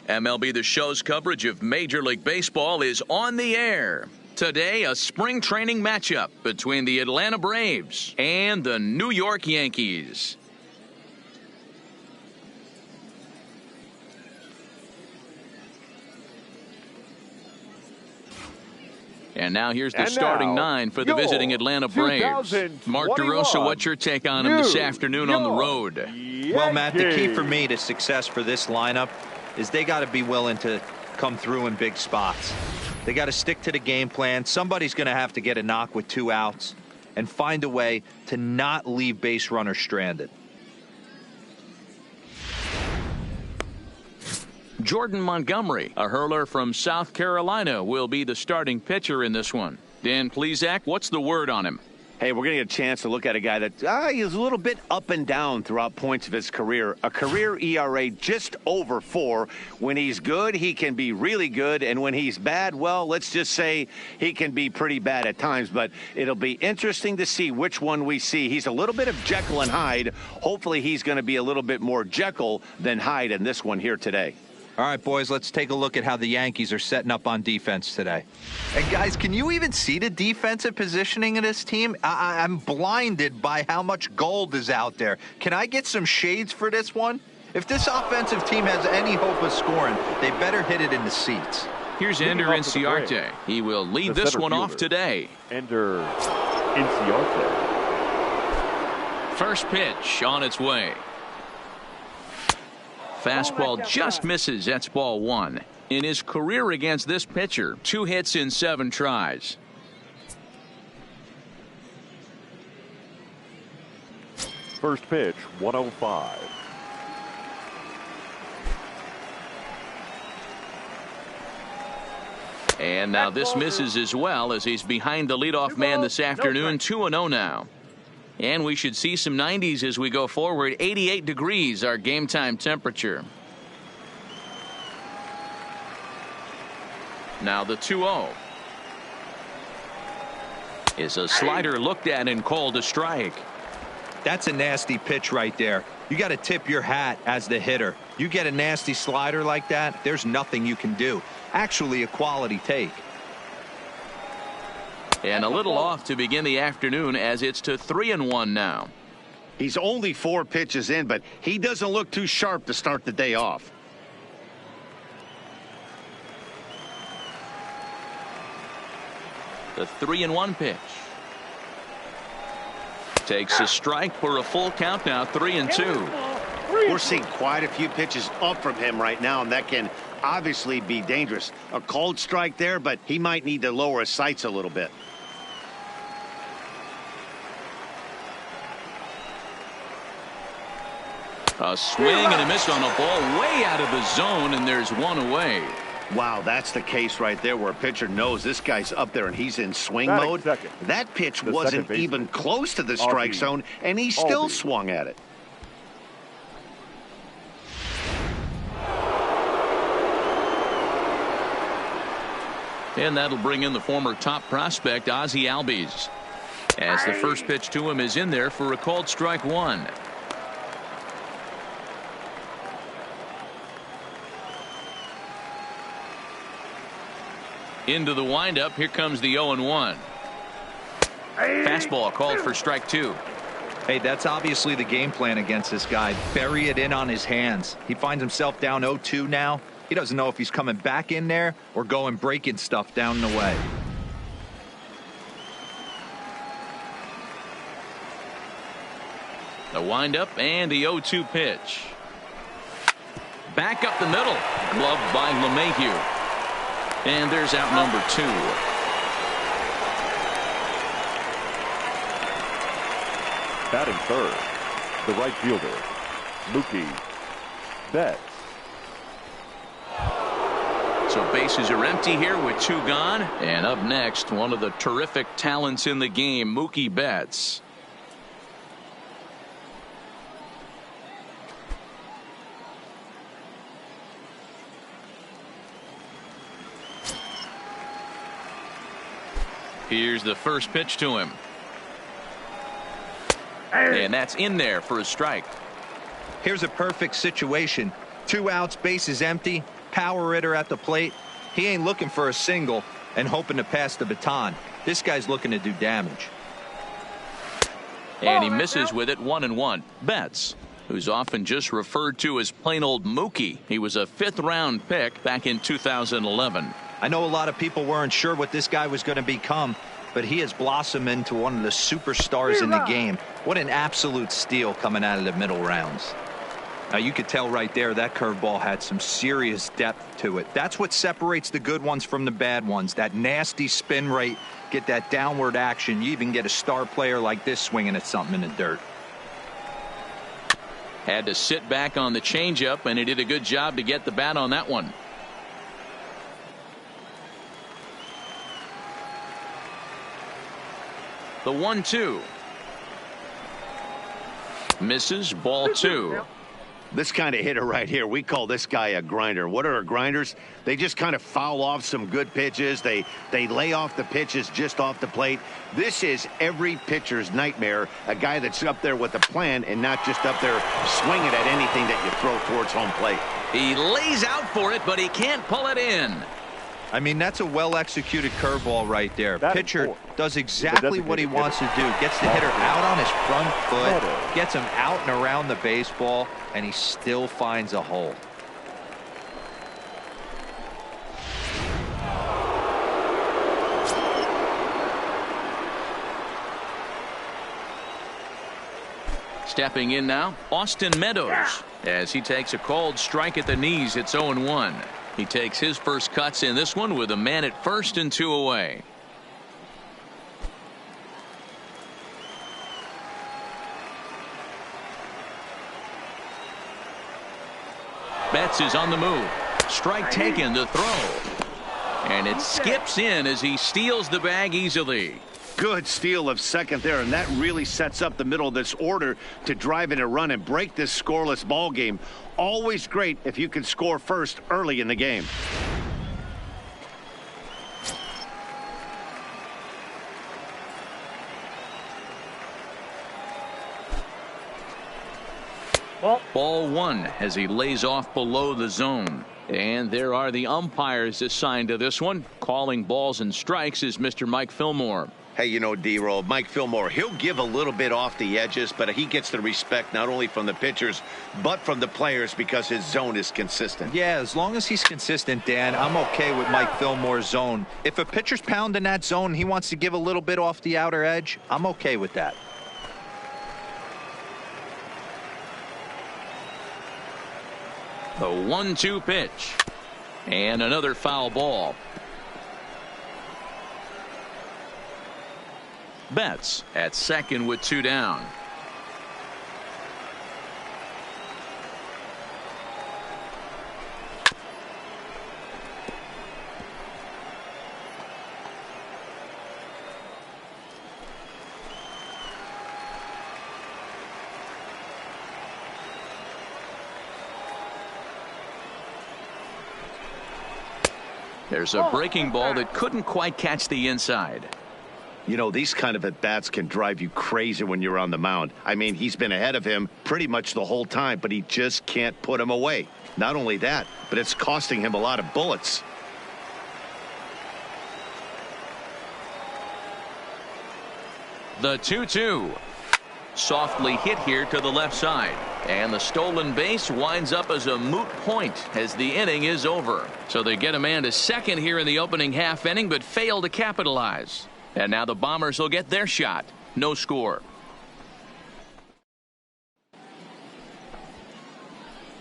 MLB The Show's coverage of Major League Baseball is on the air. Today, a spring training matchup between the Atlanta Braves and the New York Yankees. And now here's the starting nine for the visiting Atlanta Braves. Mark DeRosa, what's your take on him this afternoon on the road? Well, Matt, the key for me to success for this lineup is they got to be willing to come through in big spots. They got to stick to the game plan. Somebody's going to have to get a knock with 2 outs and find a way to not leave base runners stranded. Jordan Montgomery, a hurler from South Carolina, will be the starting pitcher in this one. Dan Plesac, what's the word on him? Hey, we're going to get a chance to look at a guy that he's a little bit up and down throughout points of his career. A career ERA just over 4. When he's good, he can be really good. And when he's bad, well, let's just say he can be pretty bad at times. But it'll be interesting to see which one we see. He's a little bit of Jekyll and Hyde. Hopefully he's going to be a little bit more Jekyll than Hyde in this one here today. All right, boys, let's take a look at how the Yankees are setting up on defense today. And, guys, can you even see the defensive positioning of this team? I'm blinded by how much gold is out there. Can I get some shades for this one? If this offensive team has any hope of scoring, they better hit it in the seats. Here's Ender Inciarte. He will lead this one off today. Ender Inciarte. First pitch on its way. Fastball just misses. That's ball 1. In his career against this pitcher, 2 hits in 7 tries. First pitch, 105. And now this misses as well, as he's behind the leadoff man this afternoon. 2-0 now. And we should see some 90s as we go forward. 88 degrees, our game time temperature. Now the 2-0 is a slider looked at and called a strike. That's a nasty pitch right there. You got to tip your hat as the hitter. You get a nasty slider like that, there's nothing you can do. Actually a quality take. And a little off to begin the afternoon, as it's to 3-1 now. He's only 4 pitches in, but he doesn't look too sharp to start the day off. The 3-1 pitch. Takes a strike for a full count now. 3-2. We're seeing quite a few pitches up from him right now, and that can obviously be dangerous. A called strike there, but he might need to lower his sights a little bit. A swing and a miss on a ball way out of the zone, and there's 1 away. Wow, that's the case right there, where a pitcher knows this guy's up there and he's in swing mode. That pitch wasn't even close to the strike zone, and he still swung at it. And that'll bring in the former top prospect, Ozzie Albies, as the first pitch to him is in there for a called strike 1. Into the windup. Here comes the 0-1. Fastball called for strike 2. Hey, that's obviously the game plan against this guy. Bury it in on his hands. He finds himself down 0-2 now. He doesn't know if he's coming back in there or going breaking stuff down the way. The windup and the 0-2 pitch. Back up the middle. Gloved by LeMahieu. And there's out number 2. Batting third, the right fielder, MOOKIE Betts. So bases are empty here with 2 gone. And up next, one of the terrific talents in the game, MOOKIE Betts. Here's the first pitch to him. And that's in there for a strike. Here's a perfect situation. 2 outs, bases empty. power hitter at the plate, he ain't looking for a single and hoping to pass the baton. This guy's looking to do damage. And he misses with it, 1-1. Betts, who's often just referred to as plain old Mookie. He was a 5th-round pick back in 2011. I know a lot of people weren't sure what this guy was going to become, but he has blossomed into one of the superstars in the game. What an absolute steal coming out of the middle rounds. Now you could tell right there that curveball had some serious depth to it. That's what separates the good ones from the bad ones. That nasty spin rate, get that downward action. You even get a star player like this swinging at something in the dirt. Had to sit back on the changeup, and he did a good job to get the bat on that one. The 1-2. Misses, ball 2. This kind of hitter right here, we call this guy a grinder. What are grinders? They just kind of foul off some good pitches. They lay off the pitches just off the plate. This is every pitcher's nightmare, a guy that's up there with a plan and not just up there swinging at anything that you throw towards home plate. He lays out for it, but he can't pull it in. I mean, that's a well-executed curveball right there. Pitcher does exactly what he wants to do. Gets the hitter out on his front foot, gets him out and around the baseball, and he still finds a hole. Stepping in now, Austin Meadows, as he takes a called strike at the knees. It's 0-1. He takes his first cuts in this one with a man at first and 2 away. Betts is on the move. Strike taken, the throw. And it skips in as he steals the bag easily. Good steal of second there, and that really sets up the middle of this order to drive in a run and break this scoreless ball game. Always great if you can score first early in the game. Ball 1 as he lays off below the zone. And there are the umpires assigned to this one. Calling balls and strikes is Mr. Mike Fillmore. Hey, you know, D-Roll, Mike Fillmore, he'll give a little bit off the edges, but he gets the respect not only from the pitchers, but from the players because his zone is consistent. Yeah, as long as he's consistent, Dan, I'm okay with Mike Fillmore's zone. If a pitcher's pounding that zone, he wants to give a little bit off the outer edge, I'm okay with that. The 1-2 pitch. And another foul ball. Betts at second with 2 down. There's a breaking ball that couldn't quite catch the inside. You know, these kind of at-bats can drive you crazy when you're on the mound. I mean, he's been ahead of him pretty much the whole time, but he just can't put him away. Not only that, but it's costing him a lot of bullets. The 2-2. Softly hit here to the left side. And the stolen base winds up as a moot point as the inning is over. So they get a man to second here in the opening half inning, but fail to capitalize. And now the Bombers will get their shot. No score.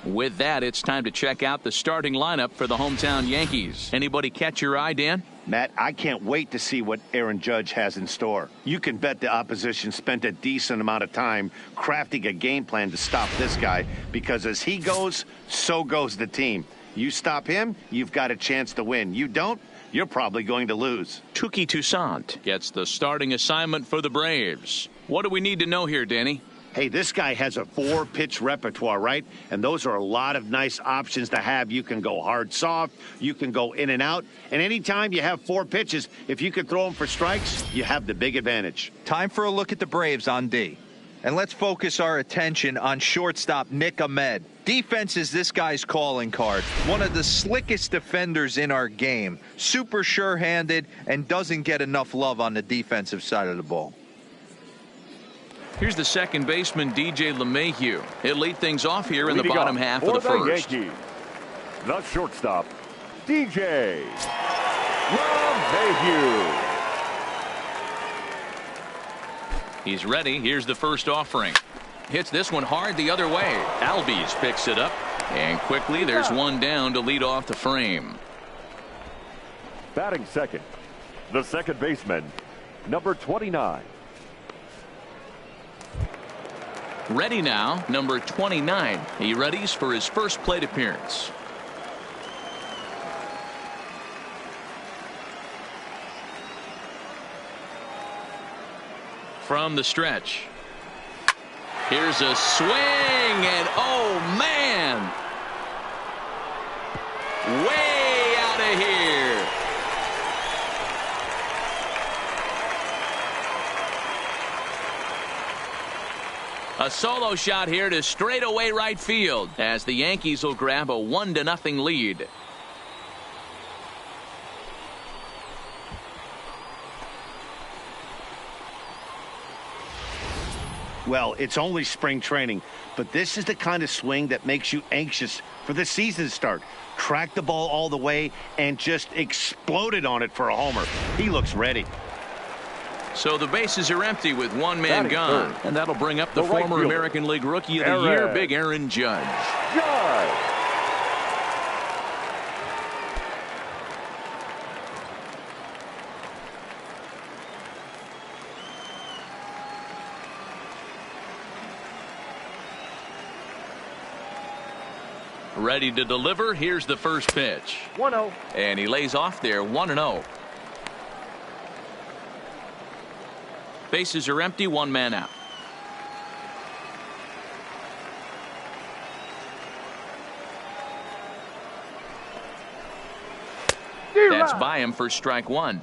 With that, it's time to check out the starting lineup for the hometown Yankees. Anybody catch your eye, Dan? Matt, I can't wait to see what Aaron Judge has in store. You can bet the opposition spent a decent amount of time crafting a game plan to stop this guy, because as he goes, so goes the team. You stop him, you've got a chance to win. You don't, you're probably going to lose. Touki Toussaint gets the starting assignment for the Braves. What do we need to know here, Danny? Hey, this guy has a 4-pitch repertoire, right? And those are a lot of nice options to have. You can go hard, soft. You can go in and out. And anytime you have 4 pitches, if you can throw them for strikes, you have the big advantage. Time for a look at the Braves on D. And let's focus our attention on shortstop Nick Ahmed. Defense is this guy's calling card. One of the slickest defenders in our game. Super sure-handed and doesn't get enough love on the defensive side of the ball. Here's the second baseman, DJ LeMahieu. He'll lead things off here in the Leading bottom off half of the for first. Yankees, the shortstop, DJ LeMahieu. He's ready. Here's the first offering. Hits this one hard the other way. Albies picks it up. And quickly there's one down to lead off the frame. Batting second, the second baseman, number 29. Ready now, number 29. He readies for his first plate appearance. From the stretch. Here's a swing, and oh man, way out of here. A solo shot here to straightaway right field as the Yankees will grab a 1-0 lead. Well, it's only spring training, but this is the kind of swing that makes you anxious for the season start. Track the ball all the way and just exploded on it for a homer. He looks ready. So the bases are empty with one man Batting gone. third. And that'll bring up the right former fielder, American League Rookie of the Year, Big Aaron Judge. Judge. Ready to deliver. Here's the first pitch. 1-0. And he lays off there, 1-0. Bases are empty, one man out. That's by him for strike one.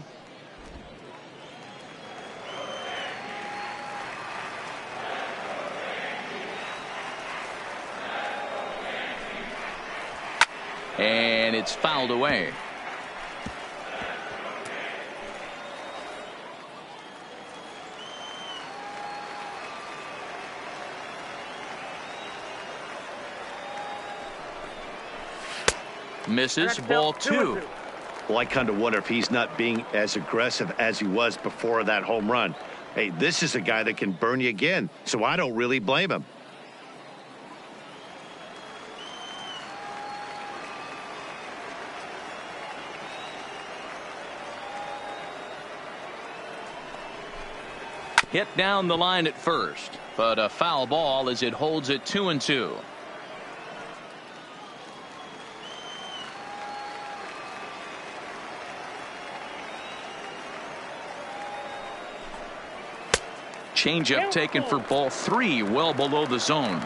And it's fouled away. Misses, ball two. Well, I kind of wonder if he's not being as aggressive as he was before that home run. Hey, this is a guy that can burn you again, so I don't really blame him. Hit down the line at first, but a foul ball as it holds it 2-2. Changeup taken for ball three, well below the zone.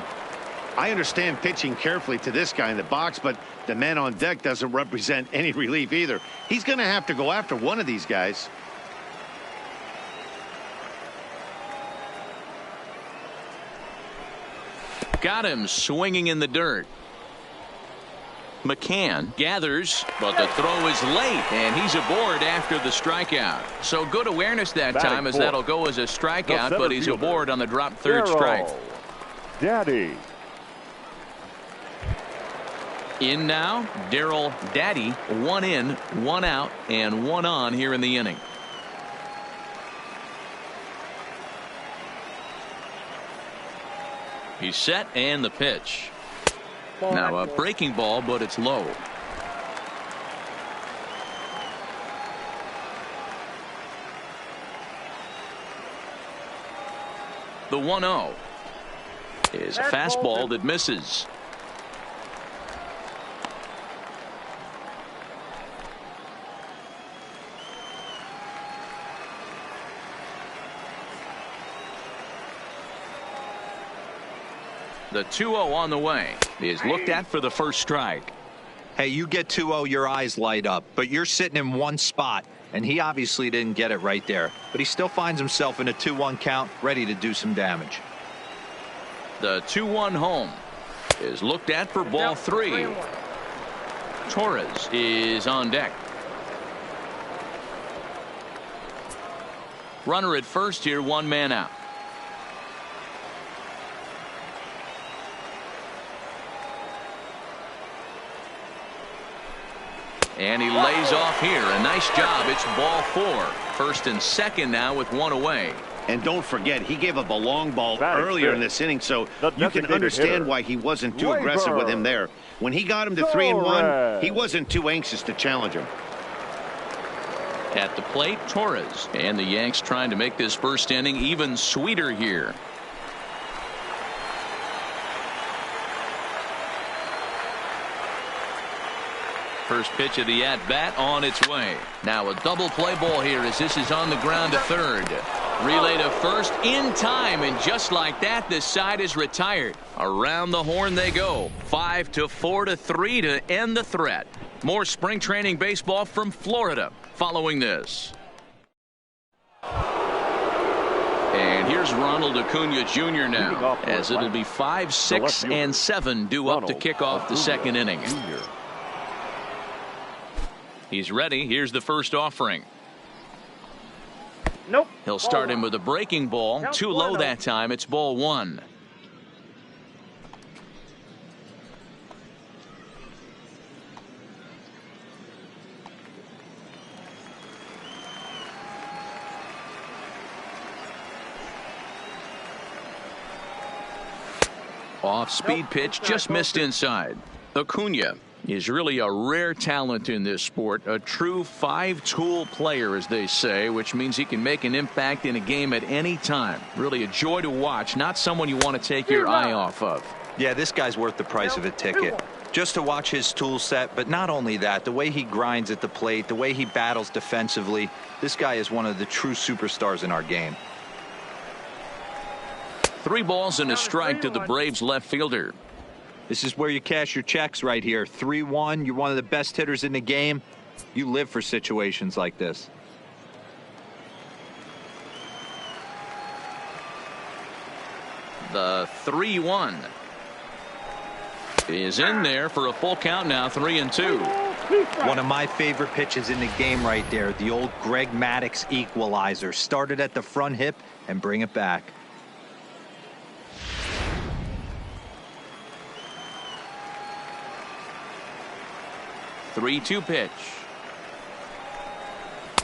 I understand pitching carefully to this guy in the box, but the man on deck doesn't represent any relief either. He's going to have to go after one of these guys. Got him swinging in the dirt. McCann gathers, but the throw is late, and he's aboard after the strikeout. So good awareness that time, as that'll go as a strikeout, but he's aboard on the drop third strike. Daddy. In now, Darryl Daddy, one in, one out, and one on here in the inning. He's set, and the pitch. Now a breaking ball, but it's low. The 1-0 is a fastball that misses. The 2-0 on the way is looked at for the first strike. Hey, you get 2-0, your eyes light up, but you're sitting in one spot, and he obviously didn't get it right there. But he still finds himself in a 2-1 count, ready to do some damage. The 2-1 home. is looked at for ball 3. Torres is on deck. Runner at first here, 1 man out. And he lays off here. A nice job. It's ball 4. First and second now with 1 away. And don't forget, he gave up a long ball earlier in this inning, so you can understand why he wasn't too aggressive with him there. When he got him to 3-1, he wasn't too anxious to challenge him. At the plate, Torres. And the Yanks trying to make this first inning even sweeter here. First pitch of the at-bat on its way. Now a double play ball here as this is on the ground to third. Relay to first in time, and just like that, this side is retired. Around the horn they go. 5-4-3 to end the threat. More spring training baseball from Florida following this. And here's Ronald Acuna Jr. now, as it'll be 5, 6, and 7 due up to kick off the second inning. He's ready. Here's the first offering. Nope. He'll start him with a breaking ball. Too low that time. It's ball 1. Off speed pitch, just missed inside. Acuna is really a rare talent in this sport, a true 5-tool player, as they say, which means he can make an impact in a game at any time. Really a joy to watch, not someone you want to take your eye off of. Yeah, this guy's worth the price of a ticket. Just to watch his tool set, but not only that, the way he grinds at the plate, the way he battles defensively, this guy is one of the true superstars in our game. 3 balls and a strike to the Braves left fielder. This is where you cash your checks right here. 3-1. You're one of the best hitters in the game. You live for situations like this. The 3-1 is in there for a full count now. 3-2. One of my favorite pitches in the game right there. The old Greg Maddux equalizer. Started at the front hip and bring it back. 3-2 pitch.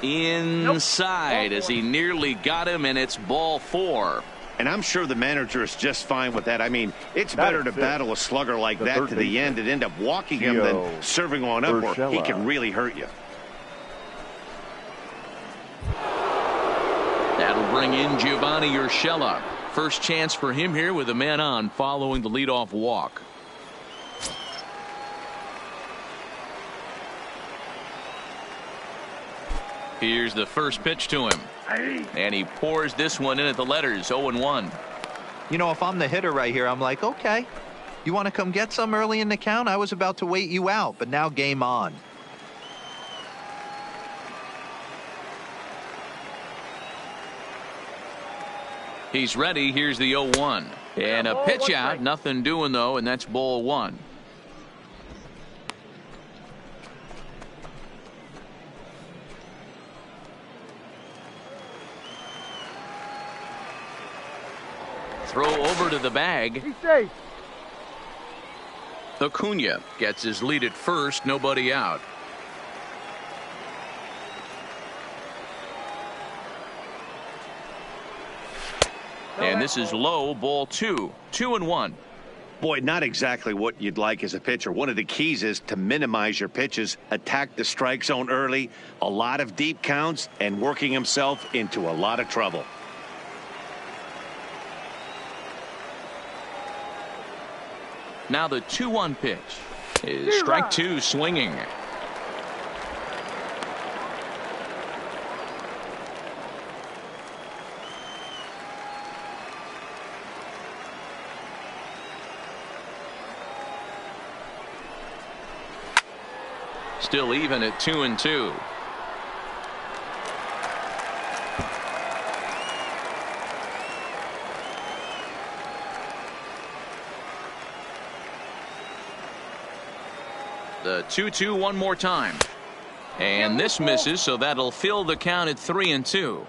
Inside as he nearly got him, and it's ball 4. And I'm sure the manager is just fine with that. I mean, it's better to battle a slugger like that to the end and end up walking him than serving one up, or he can really hurt you. That'll bring in Giovanni Urshela. First chance for him here with a man on following the leadoff walk. Here's the first pitch to him. And he pours this one in at the letters. 0-1. You know, if I'm the hitter right here, I'm like, okay, you want to come get some early in the count? I was about to wait you out, but now game on. He's ready. Here's the 0-1. And a pitch out. Nothing doing, though, and that's ball 1. Throw over to the bag. Acuna gets his lead at first. Nobody out. And this is low, ball 2. 2-1. Boy, not exactly what you'd like as a pitcher. One of the keys is to minimize your pitches, attack the strike zone early, a lot of deep counts, and working himself into a lot of trouble. Now the 2-1 pitch is strike 2, swinging. Still even at 2-2. The 2-2 one more time. And this misses, so that'll fill the count at 3-2.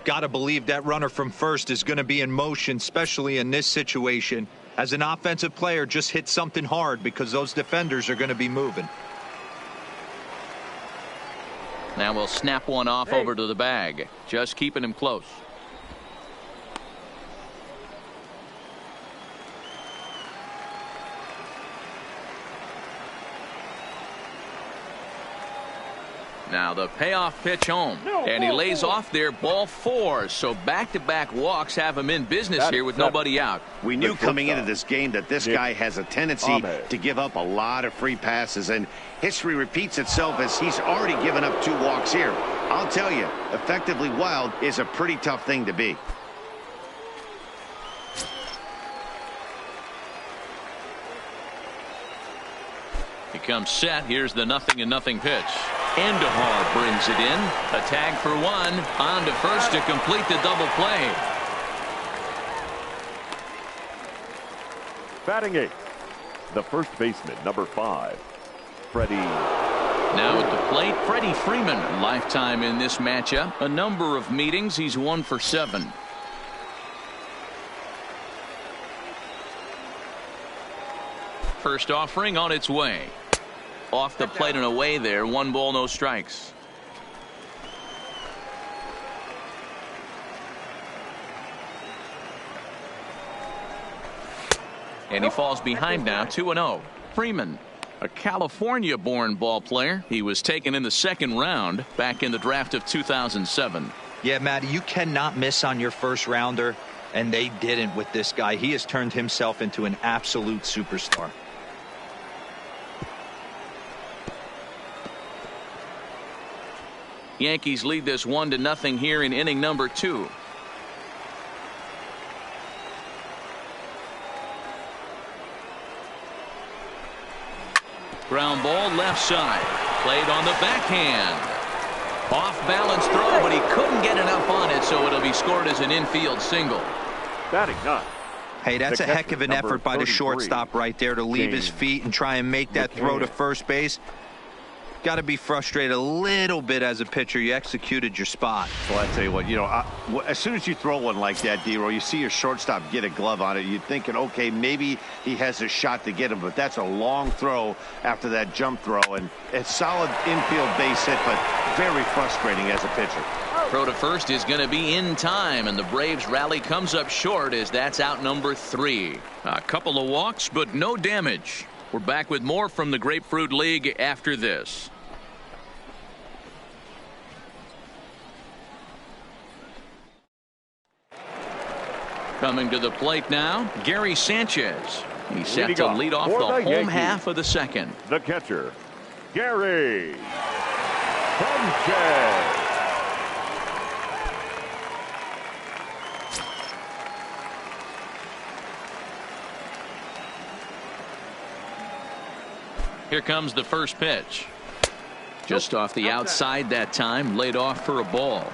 Gotta believe that runner from first is going to be in motion, especially in this situation. As an offensive player, just hit something hard because those defenders are going to be moving. Now we'll snap one off over to the bag. Just keeping him close. Now the payoff pitch home. And he lays off there, ball 4. So back-to-back walks have him in business here with nobody out. We knew coming into this game that this guy has a tendency to give up a lot of free passes, and history repeats itself as he's already given up 2 walks here. I'll tell you, effectively wild is a pretty tough thing to be. He comes set. Here's the 0-0 pitch. Endahar brings it in. A tag for 1. On to first to complete the double play. Batting 8th, the first baseman, number 5, Freddie. Now at the plate, Freddie Freeman. Lifetime in this matchup. A number of meetings. He's 1 for 7. First offering on its way. Off the plate and away there. 1 ball, no strikes. And he falls behind now, 2-0. Freeman, a California-born ball player. He was taken in the 2nd round back in the draft of 2007. Yeah, Matty, you cannot miss on your first rounder, and they didn't with this guy. He has turned himself into an absolute superstar. Yankees lead this 1-0 here in inning number 2. Ground ball left side. Played on the backhand. Off balance throw, but he couldn't get enough on it, so it'll be scored as an infield single. Batting 9. Hey, that's a heck of an effort by the shortstop right there to leave his feet and try and make that throw to first base. Got to be frustrated a little bit as a pitcher. You executed your spot. Well, I tell you what, as soon as you throw one like that, DARRYL, you see your shortstop get a glove on it. You're thinking, okay, maybe he has a shot to get him, but that's a long throw after that jump throw, and it's solid infield base hit, but very frustrating as a pitcher. Throw to first is going to be in time, and the Braves rally comes up short as that's out number 3. A couple of walks, but no damage. We're back with more from the Grapefruit League after this. Coming to the plate now, Gary Sanchez. He's set to lead off the home half of the 2nd. The catcher, Gary Sanchez. Here comes the first pitch. Just off the outside that time, laid off for a ball.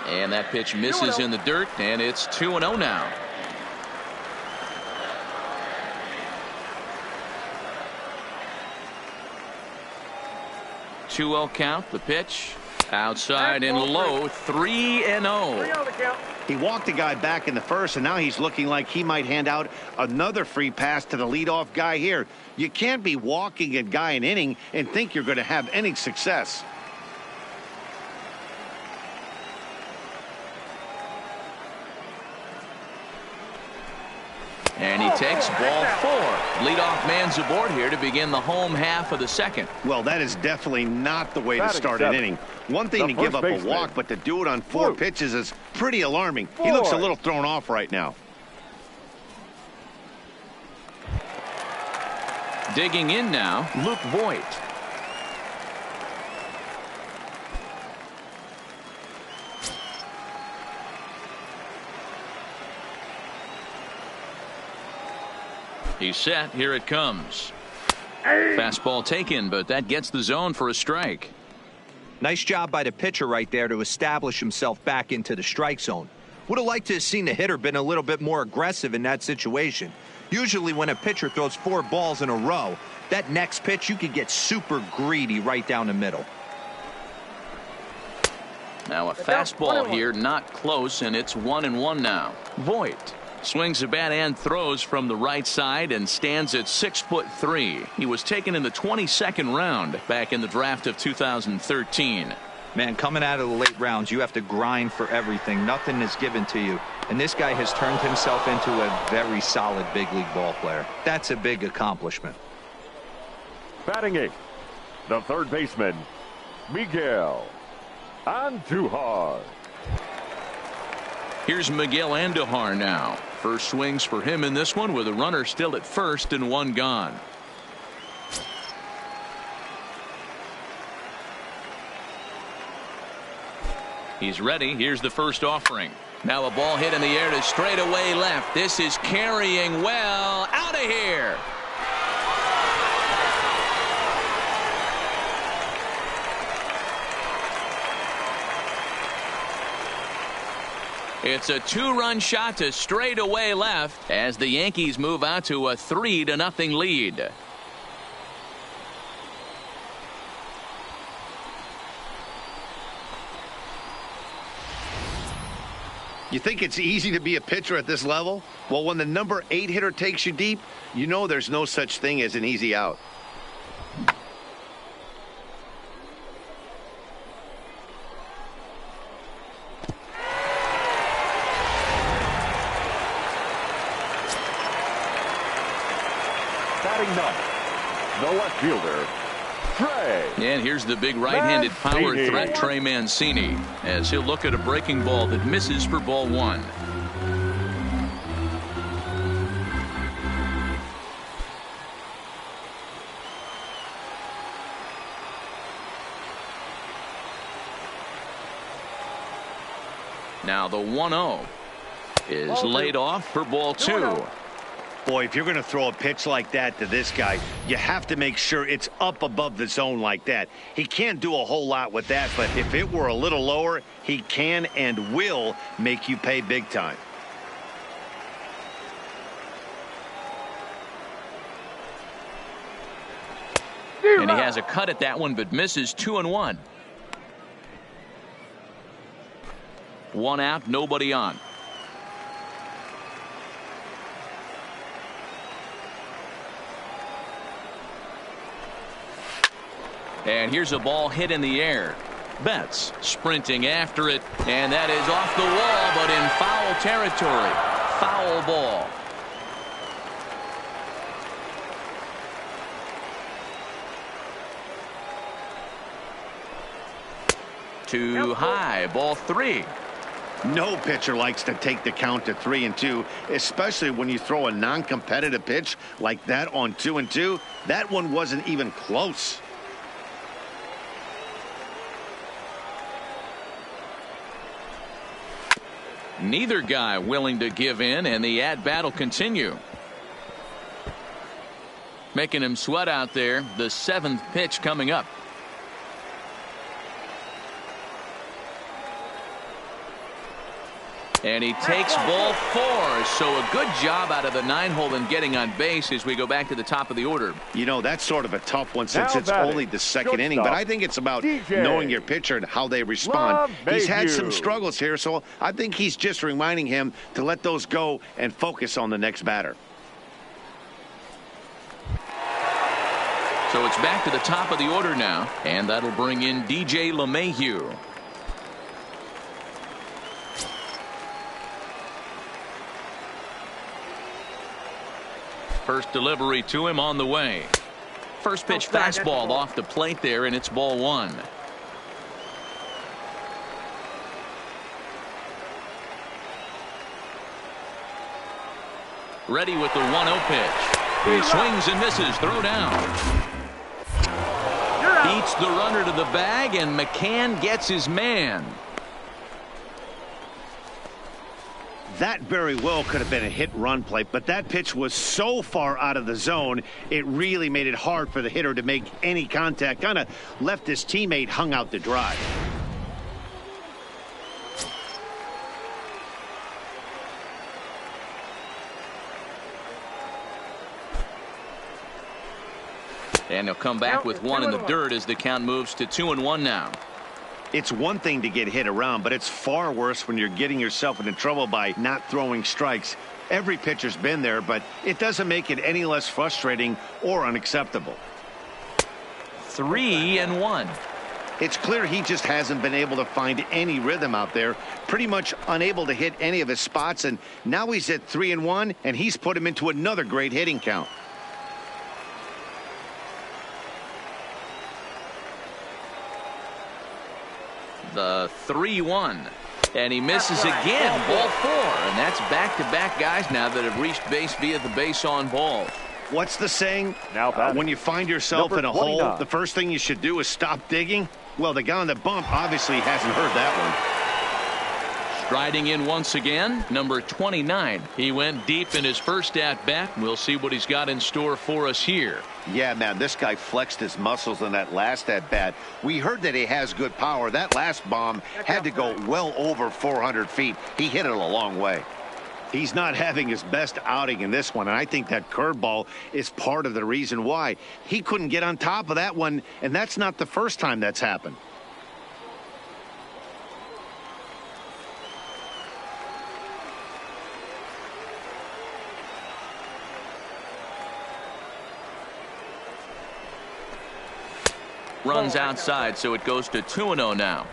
And that pitch misses in the dirt, and it's 2-0 now. Two-0 count. The pitch outside and low. 3-0. He walked a guy back in the first, and now he's looking like he might hand out another free pass to the leadoff guy here. You can't be walking a guy an inning and think you're going to have any success. And he takes ball 4. Leadoff man's aboard here to begin the home half of the 2nd. Well, that is definitely not the way to start an inning. One thing to give up a walk, but to do it on 4 pitches is pretty alarming. He looks a little thrown off right now. Digging in now, Luke Voigt. He's set. Here it comes. Fastball taken, but that gets the zone for a strike. Nice job by the pitcher right there to establish himself back into the strike zone. Would have liked to have seen the hitter been a little bit more aggressive in that situation. Usually when a pitcher throws 4 balls in a row, that next pitch you could get super greedy right down the middle. Now a fastball here, not close, and it's 1-1 now. Voit swings a bat and throws from the right side and stands at 6'3". He was taken in the 22nd round back in the draft of 2013. Man, coming out of the late rounds, you have to grind for everything. Nothing is given to you. And this guy has turned himself into a very solid big league ball player. That's a big accomplishment. Batting 8th, the third baseman, Miguel Andujar. Here's Miguel Andujar now. First swings for him in this one with a runner still at first and 1 gone. He's ready. Here's the first offering. Now a ball hit in the air to straightaway left. This is carrying well. Out of here. It's a 2-run shot to straightaway left as the Yankees move out to a 3-0 lead. You think it's easy to be a pitcher at this level? Well, when the number 8 hitter takes you deep, you know there's no such thing as an easy out. Batting 9th, the left fielder, TREY. And here's the big right-handed power threat, TREY Mancini, as he'll look at a breaking ball that misses for ball 1. Now the 1-0 is laid off for ball 2. Boy, if you're going to throw a pitch like that to this guy, you have to make sure it's up above the zone like that. He can't do a whole lot with that, but if it were a little lower, he can and will make you pay big time. And he has a cut at that one, but misses 2-1. 1 out, nobody on. And here's a ball hit in the air. Betts sprinting after it, and that is off the wall, but in foul territory. Foul ball. Too high, ball 3. No pitcher likes to take the count to 3-2, especially when you throw a non-competitive pitch like that on 2-2. That one wasn't even close. Neither guy willing to give in, and the at-bat will continue. Making him sweat out there. The 7th pitch coming up. And he takes ball 4. So a good job out of the 9-hole in getting on base as we go back to the top of the order. You know, that's sort of a tough one since it's only the 2nd inning, but I think it's about knowing your pitcher and how they respond. He's had some struggles here, so I think he's just reminding him to let those go and focus on the next batter. So it's back to the top of the order now, and that'll bring in DJ LeMahieu. First delivery to him on the way. First pitch fastball off the plate there, and it's ball 1. Ready with the 1-0 pitch. He swings and misses. Throw down. Beats the runner to the bag, and McCann gets his man. That very well could have been a hit-run play, but that pitch was so far out of the zone, it really made it hard for the hitter to make any contact. Kind of left his teammate hung out to dry. And he'll come back with one in the dirt as the count moves to 2-1 now. It's one thing to get hit around, but it's far worse when you're getting yourself into trouble by not throwing strikes. Every pitcher's been there, but it doesn't make it any less frustrating or unacceptable. 3-1. It's clear he just hasn't been able to find any rhythm out there, pretty much unable to hit any of his spots, and now he's at 3-1, and he's put him into another great hitting count. The 3-1. And he misses again. Ball 4. And that's back-to-back guys now that have reached base via the base on ball. What's the saying? Now when you find yourself in a 29. hole, the first thing you should do is stop digging? Well, the guy on the bump obviously hasn't heard that one. Striding in once again, number 29. He went deep in his first at-bat. We'll see what he's got in store for us here. Yeah, man, this guy flexed his muscles in that last at-bat. We heard that he has good power. That last bomb had to go well over 400 feet. He hit it a long way. He's not having his best outing in this one, and I think that curveball is part of the reason why. He couldn't get on top of that one, and that's not the first time that's happened. Runs outside, so it goes to 2-0 now.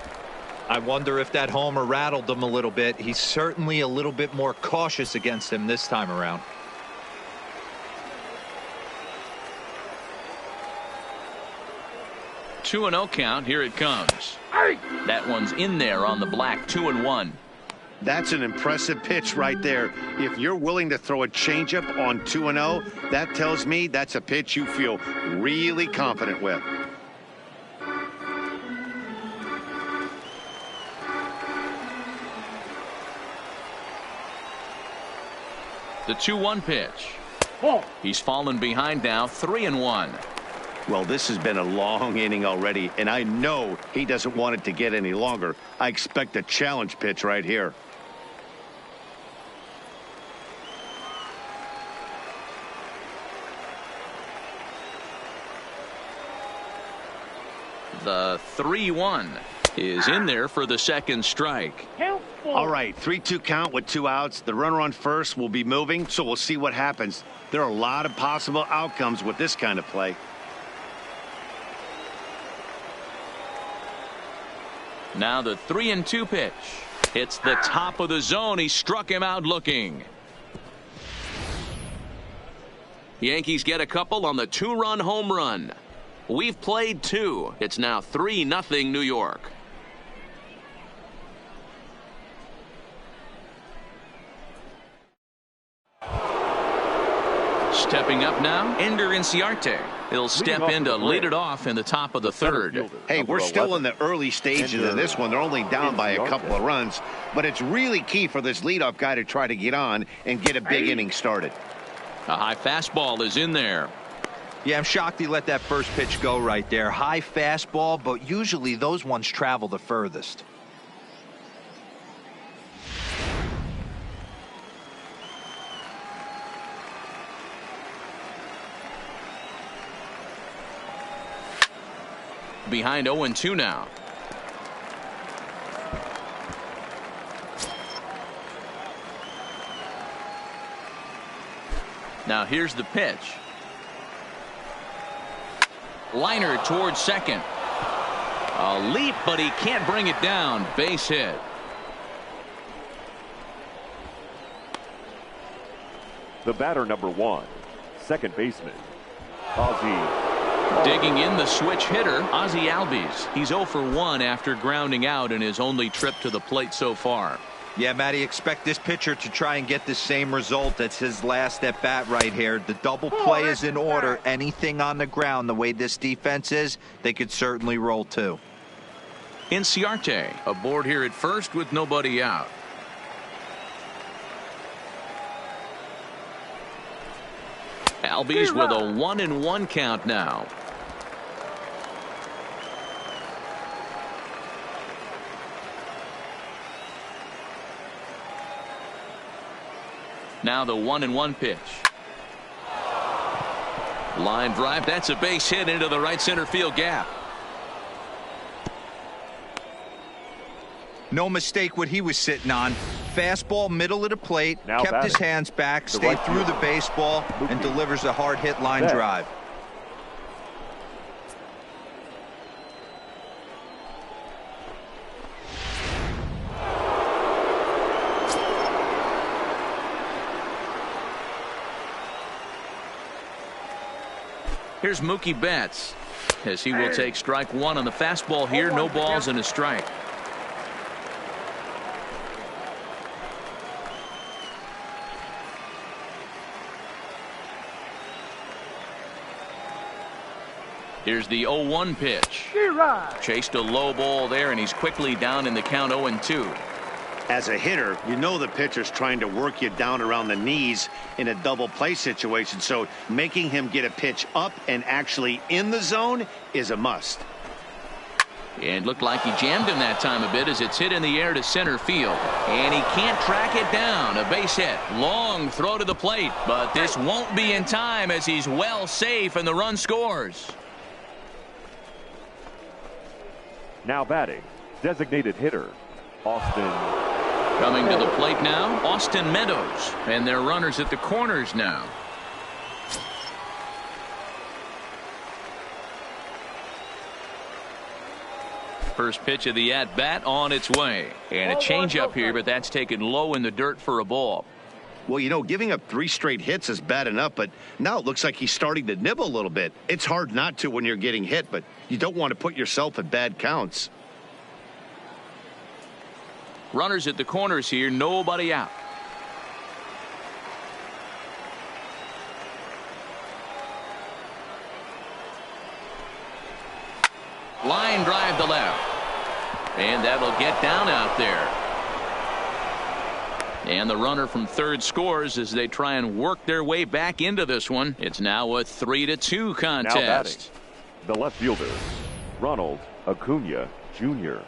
I wonder if that homer rattled him a little bit. He's certainly a little bit more cautious against him this time around. Two 2-0 count. Here it comes. That one's in there on the black. 2-1. That's an impressive pitch right there. If you're willing to throw a changeup on 2-0, that tells me that's a pitch you feel really confident with. The 2-1 pitch. He's fallen behind now. 3-1. Well, this has been a long inning already, and I know he doesn't want it to get any longer. I expect a challenge pitch right here. The 3-1 is in there for the second strike. All right, 3-2 count with 2 outs. The runner on first will be moving, so we'll see what happens. There are a lot of possible outcomes with this kind of play. Now the 3-2 pitch. It's the top of the zone. He struck him out looking. Yankees get a couple on the 2-run home run. We've played 2. It's now 3-0 New York. Stepping up now, Ender Inciarte. He'll step in to lead it off in the top of the third. Hey, we're still in the early stages of this one. They're only down by a couple of runs, but it's really key for this leadoff guy to try to get on and get a big inning started. A high fastball is in there. Yeah, I'm shocked he let that first pitch go right there. High fastball, but usually those ones travel the furthest. Behind 0-2 now. Now here's the pitch. Liner towards second. A leap, but he can't bring it down. Base hit. The batter, number 1, second baseman, Ozzie. Digging in the switch hitter, Ozzie Albies. He's 0 for 1 after grounding out in his only trip to the plate so far. Yeah, Matty, expect this pitcher to try and get the same result. That's his last at bat right here. The double play is in order. Anything on the ground, the way this defense is, they could certainly roll too. Inciarte aboard here at first with nobody out. Albies with a 1-1 count now. Now the 1-1 pitch. Line drive. That's a base hit into the right center field gap. No mistake what he was sitting on. Fastball, middle of the plate, Now kept his batting. hands back, The stayed right through the fielder, baseball, and MOOKIE. delivers a hard hit line Set. drive. Here's Mookie Betts, as he will take strike one on the fastball here. No balls and a strike. Here's the 0-1 pitch. Chased a low ball there, and he's quickly down in the count 0-2. As a hitter, you know the pitcher's trying to work you down around the knees in a double play situation, so making him get a pitch up and actually in the zone is a must. And looked like he jammed him that time a bit as it's hit in the air to center field. And he can't track it down. A base hit. Long throw to the plate, but this won't be in time as he's well safe and the run scores. Now batting, designated hitter, Austin. Coming to the plate now, Austin Meadows. And their runners at the corners now. First pitch of the at-bat on its way. And a changeup here, but that's taken low in the dirt for a ball. Well, you know, giving up 3 straight hits is bad enough, but now it looks like he's starting to nibble a little bit. It's hard not to when you're getting hit, but you don't want to put yourself at bad counts. Runners at the corners here, nobody out. Line drive to left. And that'll get down out there. And the runner from third scores as they try and work their way back into this one. It's now a 3-2 contest. Now batting, the left fielder, RONALD ACUNA Jr.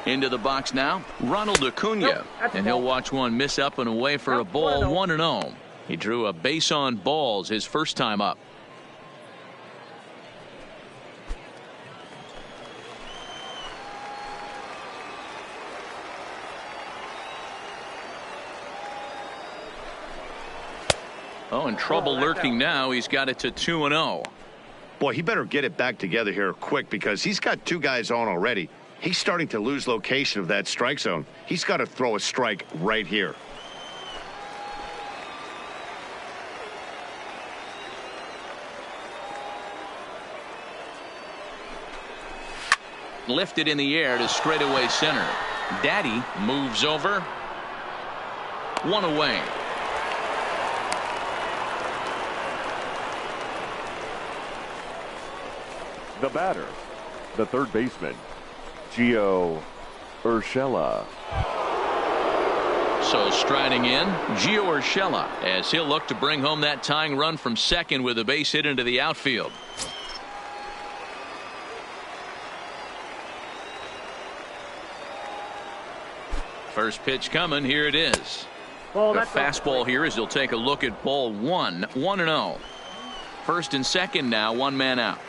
Into the box now, Ronald Acuna. And he'll watch one miss up and away for a ball. 1-0. He drew a base on balls his first time up. Oh, and trouble lurking now. He's got it to 2-0. Boy, he better get it back together here quick because he's got 2 guys on already. He's starting to lose location of that strike zone. He's got to throw a strike right here. Lifted in the air to straightaway center. Daddy moves over. 1 away. The batter, the third baseman, Gio Urshela. So striding in, Gio Urshela, as he'll look to bring home that tying run from second with a base hit into the outfield. First pitch coming. Here it is. The fastball here as he'll take a look at ball 1. 1-0. First and second now, 1 man out.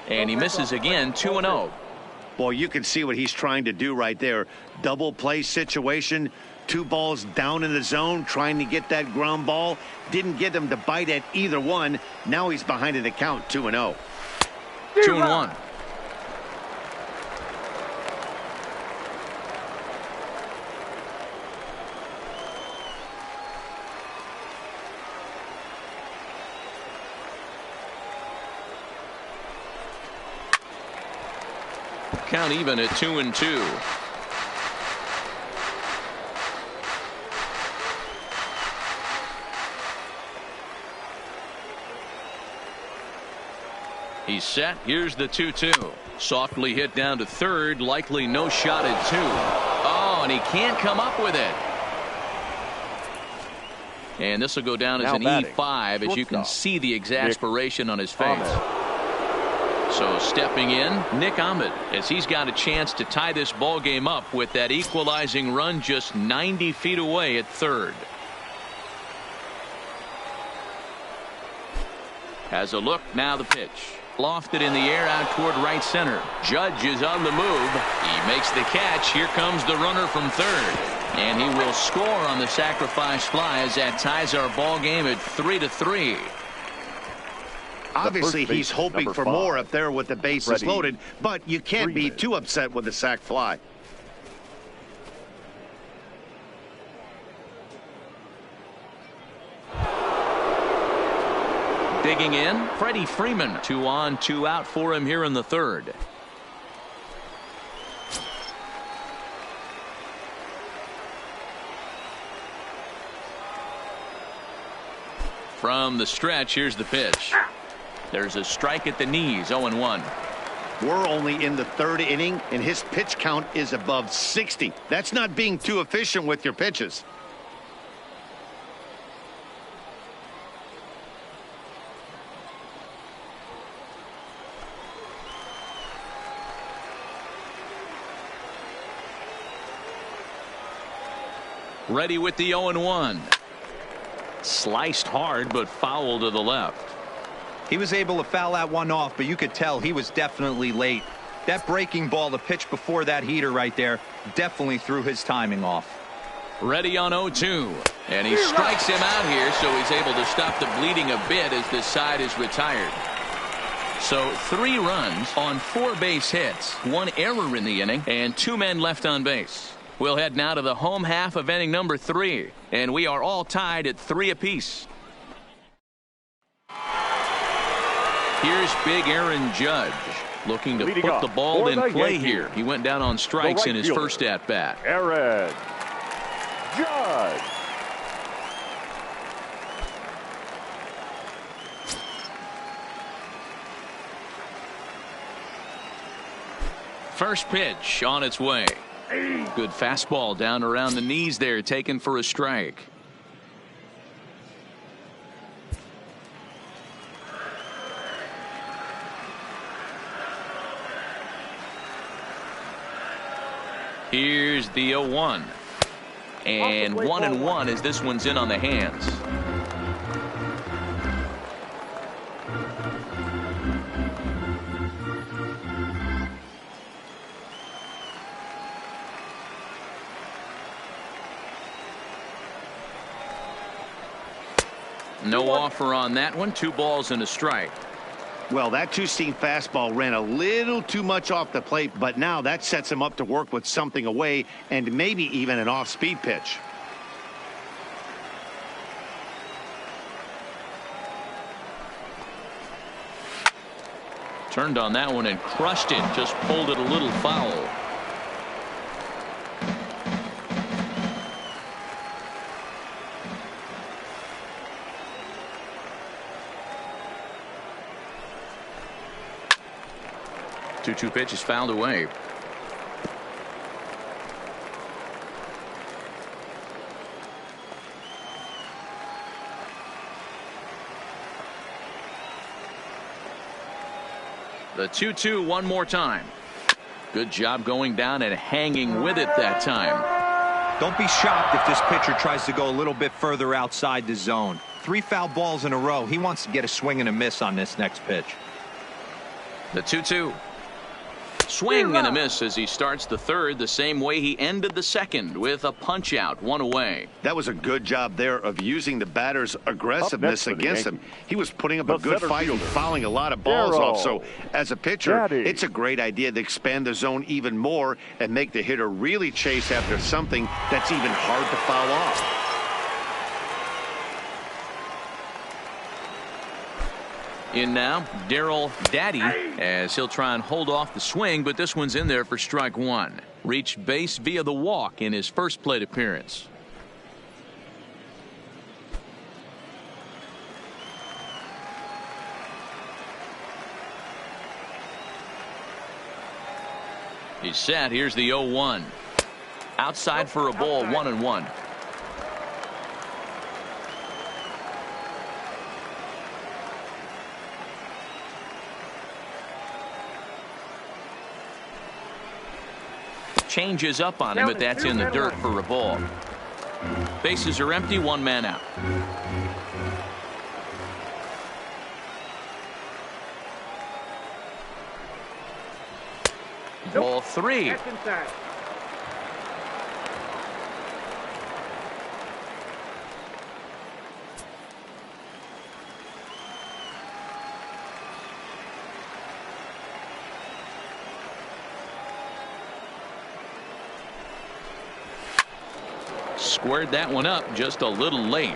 And he misses again. 2-0. Boy, you can see what he's trying to do right there. Double play situation. 2 balls down in the zone, trying to get that ground ball. Didn't get him to bite at either one. Now he's behind in the count. 2-0. 2-1. Count even at 2-2. He's set. Here's the 2-2. Softly hit down to third. Likely no shot at 2. Oh, and he can't come up with it. And this will go down as an E5, as you can see the exasperation on his face. So stepping in, Nick Ahmed, as he's got a chance to tie this ball game up with that equalizing run just 90 feet away at third. Has a look, now the pitch. Lofted in the air out toward right center. Judge is on the move. He makes the catch. Here comes the runner from third. And he will score on the sacrifice fly as that ties our ball game at 3-3. Obviously, he's hoping for more up there with the bases loaded, but you can't be too upset with the sac fly. Digging in, Freddie Freeman. 2 on, 2 out for him here in the third. From the stretch, here's the pitch. There's a strike at the knees, 0-1. We're only in the third inning, and his pitch count is above 60. That's not being too efficient with your pitches. Ready with the 0-1. Sliced hard, but foul to the left. He was able to foul that one off, but you could tell he was definitely late. That breaking ball, the pitch before that heater right there, definitely threw his timing off. Ready on 0-2. And he strikes him out here, so he's able to stop the bleeding a bit as this side is retired. So 3 runs on 4 base hits, 1 error in the inning, and 2 men left on base. We'll head now to the home half of inning number 3, and we are all tied at 3 apiece. Here's big Aaron Judge looking to put the ball in play here. He went down on strikes in his first at bat. Aaron Judge. First pitch on its way. Good fastball down around the knees there, taken for a strike. Here's the 0-1. And 1-1 as this one's in on the hands. No offer on that one. 2 balls and a strike. Well, that 2-seam fastball ran a little too much off the plate, but now that sets him up to work with something away and maybe even an off-speed pitch. Turned on that one and crushed it. Just pulled it a little foul. Two pitch is fouled away. The 2-2 one more time. Good job going down and hanging with it that time. Don't be shocked if this pitcher tries to go a little bit further outside the zone. 3 foul balls in a row. He wants to get a swing and a miss on this next pitch. The 2-2. Swing and a miss as he starts the third the same way he ended the second, with a punch out, 1 away. That was a good job there of using the batter's aggressiveness against him. He was putting up a good fight and fouling a lot of balls off. So as a pitcher, it's a great idea to expand the zone even more and make the hitter really chase after something that's even hard to foul off. In now, DARRYL Daddy, as he'll try and hold off the swing, but this one's in there for strike 1. Reached base via the walk in his first plate appearance. He's set. Here's the 0-1. Outside for a ball, 1-1. Changes up on him, but that's in the dirt for a ball. Bases are empty, one man out. Ball 3. Squared that one up just a little late.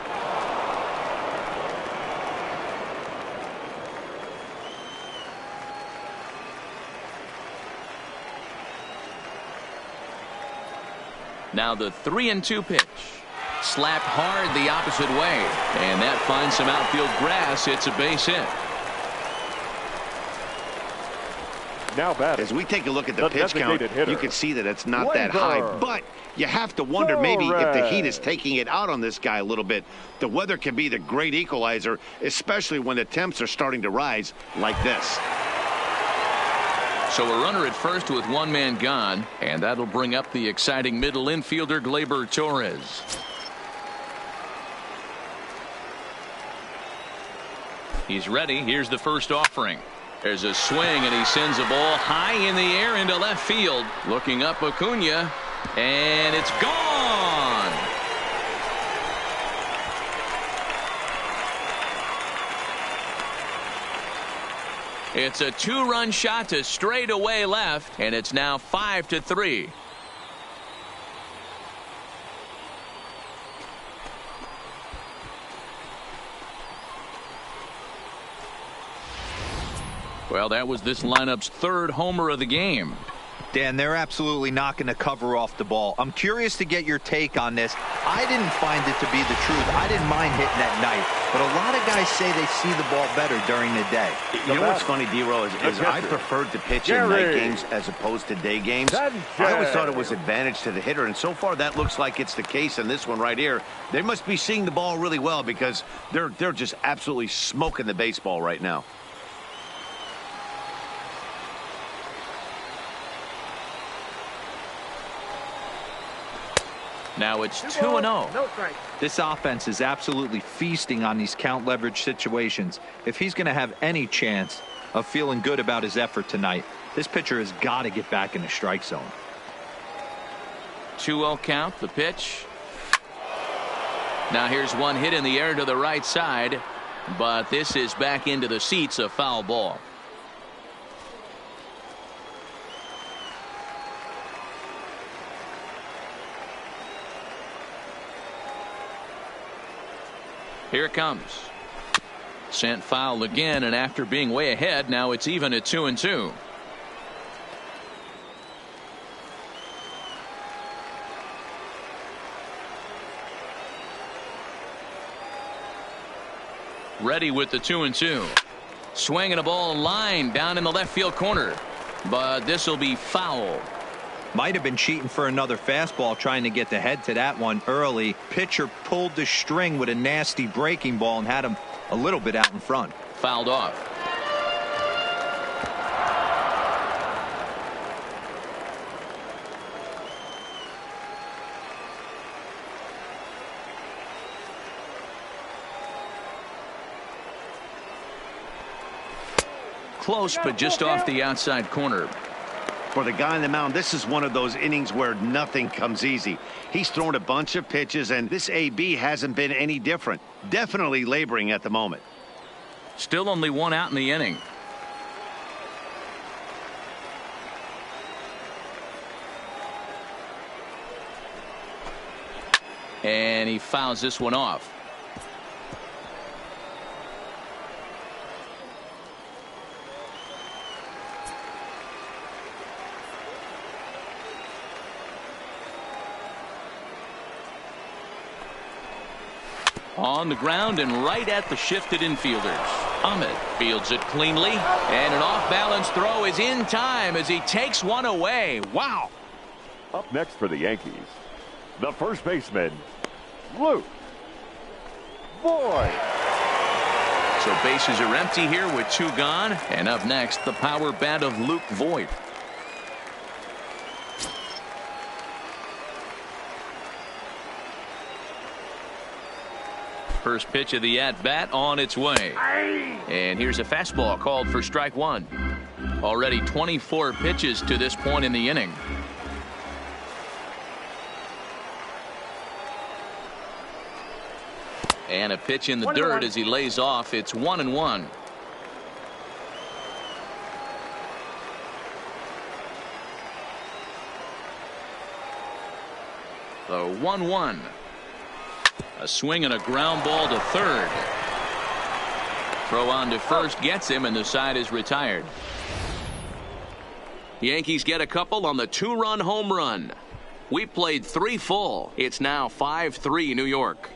Now the 3-2 pitch. Slapped hard the opposite way, and that finds some outfield grass. It's a base hit. Now batting. As we take a look at the pitch count, you can see that it's not that high, but you have to wonder maybe if the heat is taking it out on this guy a little bit. The weather can be the great equalizer, especially when the temps are starting to rise like this. So a runner at first with one man gone, and that'll bring up the exciting middle infielder Gleyber Torres. He's ready. Here's the first offering. There's a swing, and he sends a ball high in the air into left field. Looking up Acuna, and it's gone. It's a 2-run shot to straightaway left, and it's now 5-3. Well, that was this lineup's third homer of the game. Dan, they're absolutely not going to cover off the ball. I'm curious to get your take on this. I didn't find it to be the truth. I didn't mind hitting at night, but a lot of guys say they see the ball better during the day. You know what's funny, DARRYL, is I preferred to pitch in night games as opposed to day games. I always thought it was advantage to the hitter, and so far that looks like it's the case in this one right here. They must be seeing the ball really well because they're just absolutely smoking the baseball right now. Now it's 2-0. This offense is absolutely feasting on these count leverage situations. If he's going to have any chance of feeling good about his effort tonight, this pitcher has got to get back in the strike zone. 2-0 count, the pitch. Now here's one hit in the air to the right side, but this is back into the seats, a foul ball. Here it comes. Sent foul again, and after being way ahead, now it's even at 2-2. Ready with the 2-2. Swinging a ball line down in the left field corner, but this will be foul. Might have been cheating for another fastball, trying to get the head to that one early. Pitcher pulled the string with a nasty breaking ball and had him a little bit out in front. Fouled off. Close, but just off the outside corner. For the guy on the mound, this is one of those innings where nothing comes easy. He's thrown a bunch of pitches, and this AB hasn't been any different. Definitely laboring at the moment. Still only one out in the inning. And he fouls this one off. On the ground and right at the shifted infielders. Ahmed fields it cleanly, and an off-balance throw is in time as he takes one away. Wow. Up next for the Yankees, the first baseman, Luke Voit. So bases are empty here with 2 gone. And up next, the power bat of Luke Voit. First pitch of the at-bat on its way. And here's a fastball called for strike 1. Already 24 pitches to this point in the inning. And a pitch in the dirt as he lays off. It's 1-1. The 1-1. A swing and a ground ball to third. Throw on to first gets him, and the side is retired. Yankees get a couple on the 2-run home run. We played 3 full. It's now 5-3 New York.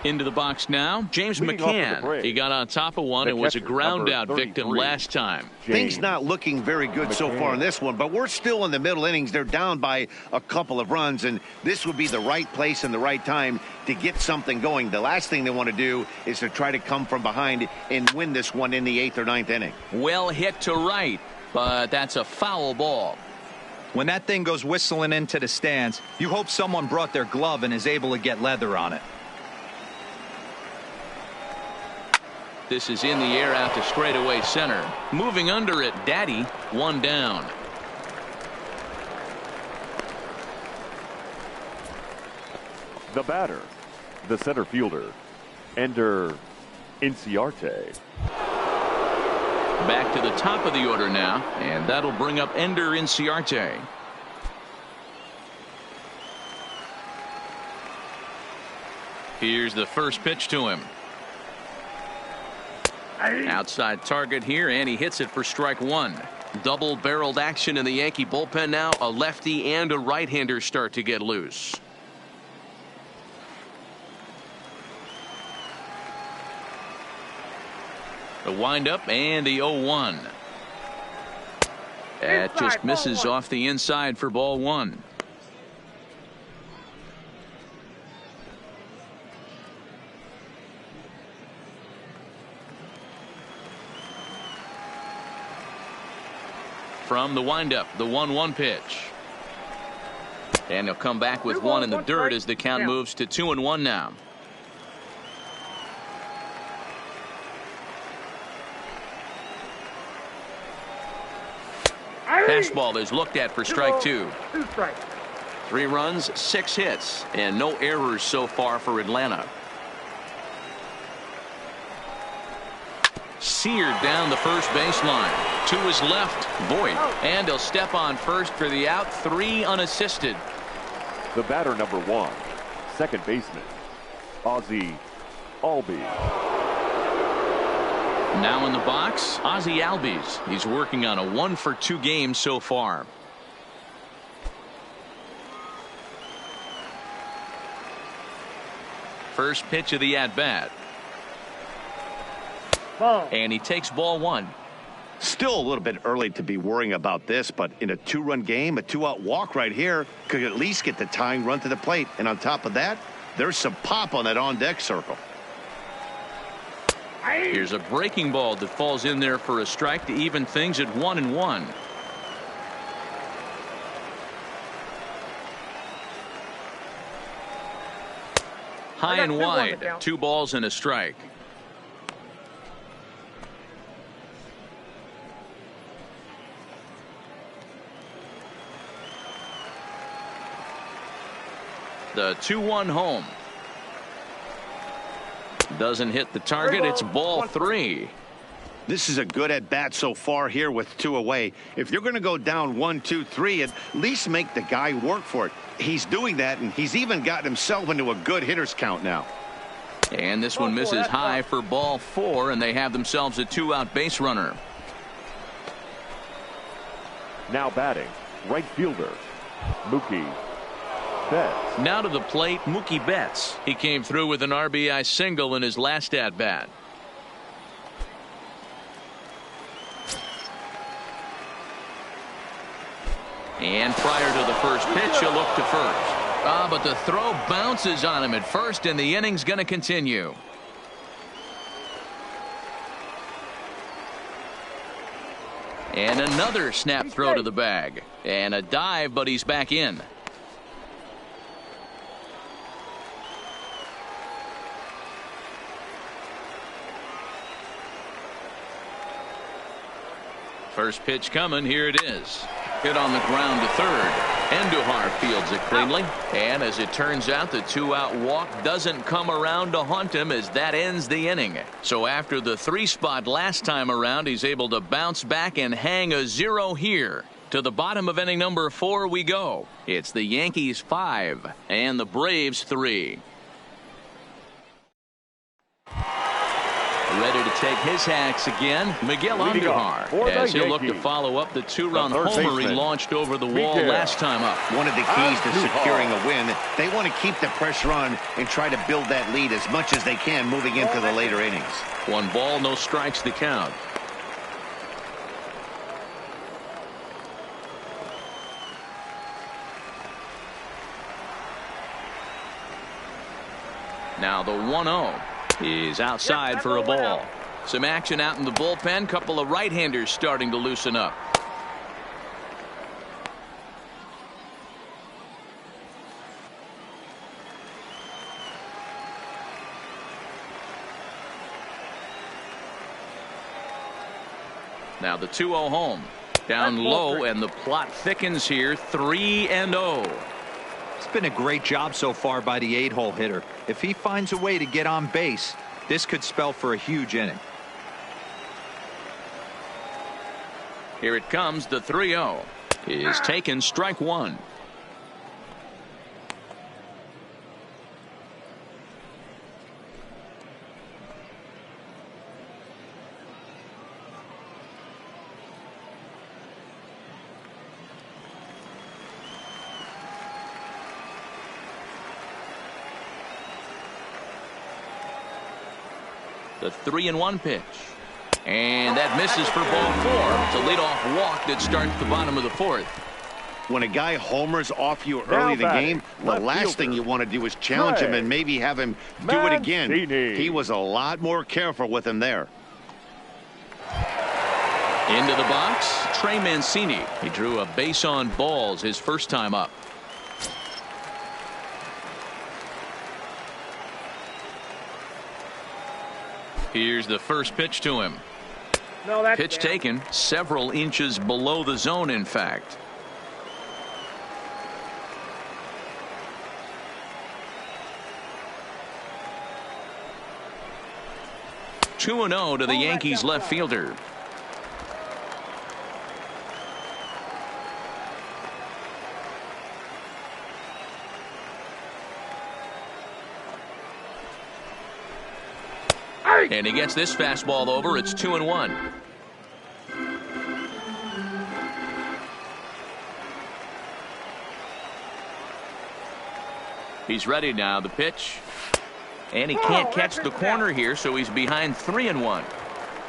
Into the box now, James McCann. He got on top of one and was a ground out victim last time. Things not looking very good so far in this one, but we're still in the middle innings. They're down by a couple of runs, and this would be the right place and the right time to get something going. The last thing they want to do is to try to come from behind and win this one in the 8th or 9th inning. Well hit to right, but that's a foul ball. When that thing goes whistling into the stands, you hope someone brought their glove and is able to get leather on it. This is in the air out to straightaway center. Moving under it, Daddy, 1 down. The batter, the center fielder, Ender Inciarte. Back to the top of the order now, and that'll bring up Ender Inciarte. Here's the first pitch to him. Outside target here, and he hits it for strike 1. Double-barreled action in the Yankee bullpen now. A lefty and a right-hander start to get loose. The windup and the 0-1. That just misses off the inside for ball 1. From the windup, the 1-1 pitch. And he'll come back with 1 in the dirt as the count moves to 2-1 now. Fastball is looked at for strike 2. 3 runs, 6 hits, and no errors so far for Atlanta. Seared down the first baseline. To his left, Voit. And he'll step on first for the out. 3 unassisted. The batter, number 1, second baseman, Ozzie Albies. Now in the box, Ozzie Albies. He's working on a 1-for-2 game so far. First pitch of the at-bat. And he takes ball 1. Still a little bit early to be worrying about this, but in a 2-run game, a 2-out walk right here could at least get the tying run to the plate. And on top of that, there's some pop on that on-deck circle. Here's a breaking ball that falls in there for a strike to even things at 1-1. High and wide, 2 balls and a strike. The 2-1 home. Doesn't hit the target. It's ball 3. This is a good at-bat so far here with 2 away. If you're going to go down 1, 2, 3, at least make the guy work for it. He's doing that, and he's even gotten himself into a good hitter's count now. And this one misses high for ball 4, and they have themselves a 2-out base runner. Now batting, right fielder, Mookie Betts. Now to the plate, Mookie Betts. He came through with an RBI single in his last at-bat. And prior to the first pitch, a look to first. But the throw bounces on him at first, and the inning's going to continue. And another snap throw to the bag. And a dive, but he's back in. First pitch coming. Here it is. Hit on the ground to third. Andujar fields it cleanly. And as it turns out, the two-out walk doesn't come around to haunt him as that ends the inning. So after the 3 spot last time around, he's able to bounce back and hang a 0 here. To the bottom of inning number 4 we go. It's the Yankees 5 and the Braves 3. Ready to take his hacks again, Miguel Andujar, as he'll look to follow up the 2-run homer he launched over the wall last time up. One of the keys to securing a win, they want to keep the pressure on and try to build that lead as much as they can moving into the later innings. 1 ball, no strikes the count. Now the 1-0. Is outside for a ball. Some action out in the bullpen. Couple of right-handers starting to loosen up. Now the 2-0 home. Down low, and the plot thickens here. 3-0. It's been a great job so far by the 8-hole hitter. If he finds a way to get on base, this could spell for a huge inning. Here it comes. The 3-0 is taken. Strike 1. The 3-1 pitch. And that misses for ball 4. It's a leadoff walk that starts the bottom of the 4th. When a guy homers off you early in the game, the last thing you want to do is challenge him and maybe have him do it again. He was a lot more careful with him there. Into the box, Trey Mancini. He drew a base on balls his first time up. Here's the first pitch to him. Pitch taken several inches below the zone, in fact. Two 2-0 to the Yankees left fielder. And he gets this fastball over. It's 2-1. He's ready now. The pitch. And he can't catch the corner here, so he's behind 3-1.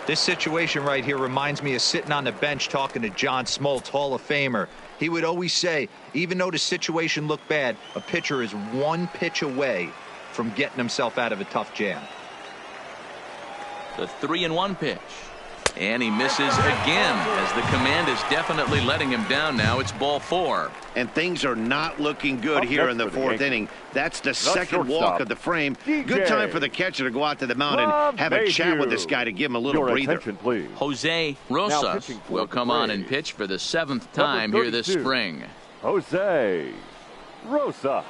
This situation right here reminds me of sitting on the bench talking to John Smoltz, Hall of Famer. He would always say, even though the situation looked bad, a pitcher is one pitch away from getting himself out of a tough jam. The 3-1 pitch. And he misses again, as the command is definitely letting him down now. It's ball 4. And things are not looking good here in the 4th inning. That's the second walk of the frame. Good time for the catcher to go out to the mound and have a chat with this guy to give him a little breather. Please. Jose Rosa will come on and pitch for the 7th time here this spring. Jose Rosa.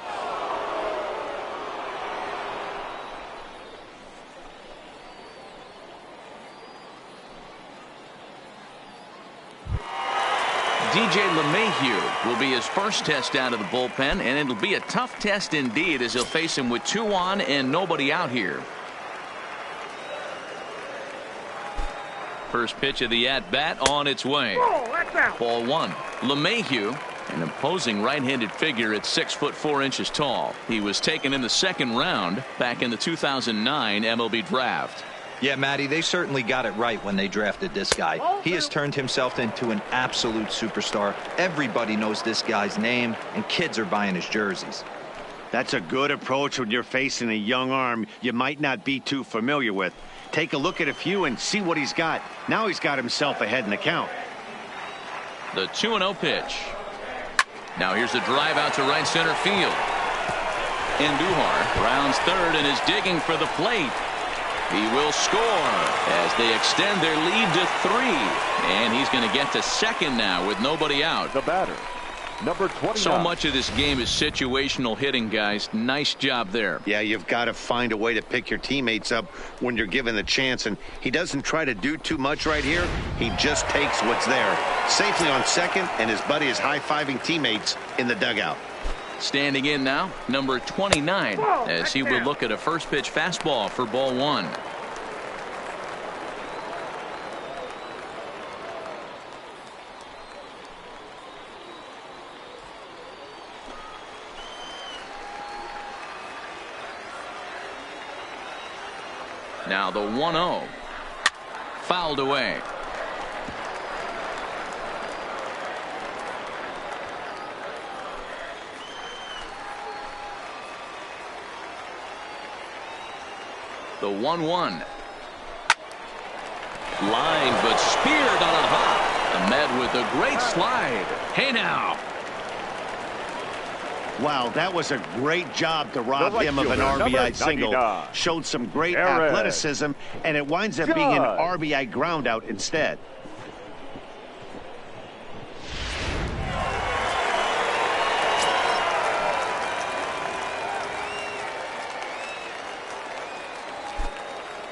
DJ LeMahieu will be his first test out of the bullpen, and it'll be a tough test indeed as he'll face him with 2 on and nobody out here. First pitch of the at-bat on its way. Ball 1. LeMahieu An imposing right-handed figure at 6'4" tall. He was taken in the second round back in the 2009 MLB draft. Yeah, Matty, they certainly got it right when they drafted this guy. He has turned himself into an absolute superstar. Everybody knows this guy's name, and kids are buying his jerseys. That's a good approach when you're facing a young arm you might not be too familiar with. Take a look at a few and see what he's got. Now he's got himself ahead in the count. The 2-0 pitch. Now here's the drive out to right center field. Andujar rounds third and is digging for the plate. He will score as they extend their lead to 3. And he's going to get to second now with nobody out. The batter, number 29. So much of this game is situational hitting, guys. Nice job there. Yeah, you've got to find a way to pick your teammates up when you're given the chance. And he doesn't try to do too much right here. He just takes what's there. Safely on second, and his buddy is high-fiving teammates in the dugout. Standing in now, number 29, as he will look at a first pitch fastball for ball 1. Now the 1-0. Fouled away. The 1-1. Line, but speared on a hop. Ahmed with a great slide. Hey now. Wow, that was a great job to rob right him of an fielder, RBI single. 99. Showed some great Aaron. athleticism, and it winds up being an RBI ground out instead.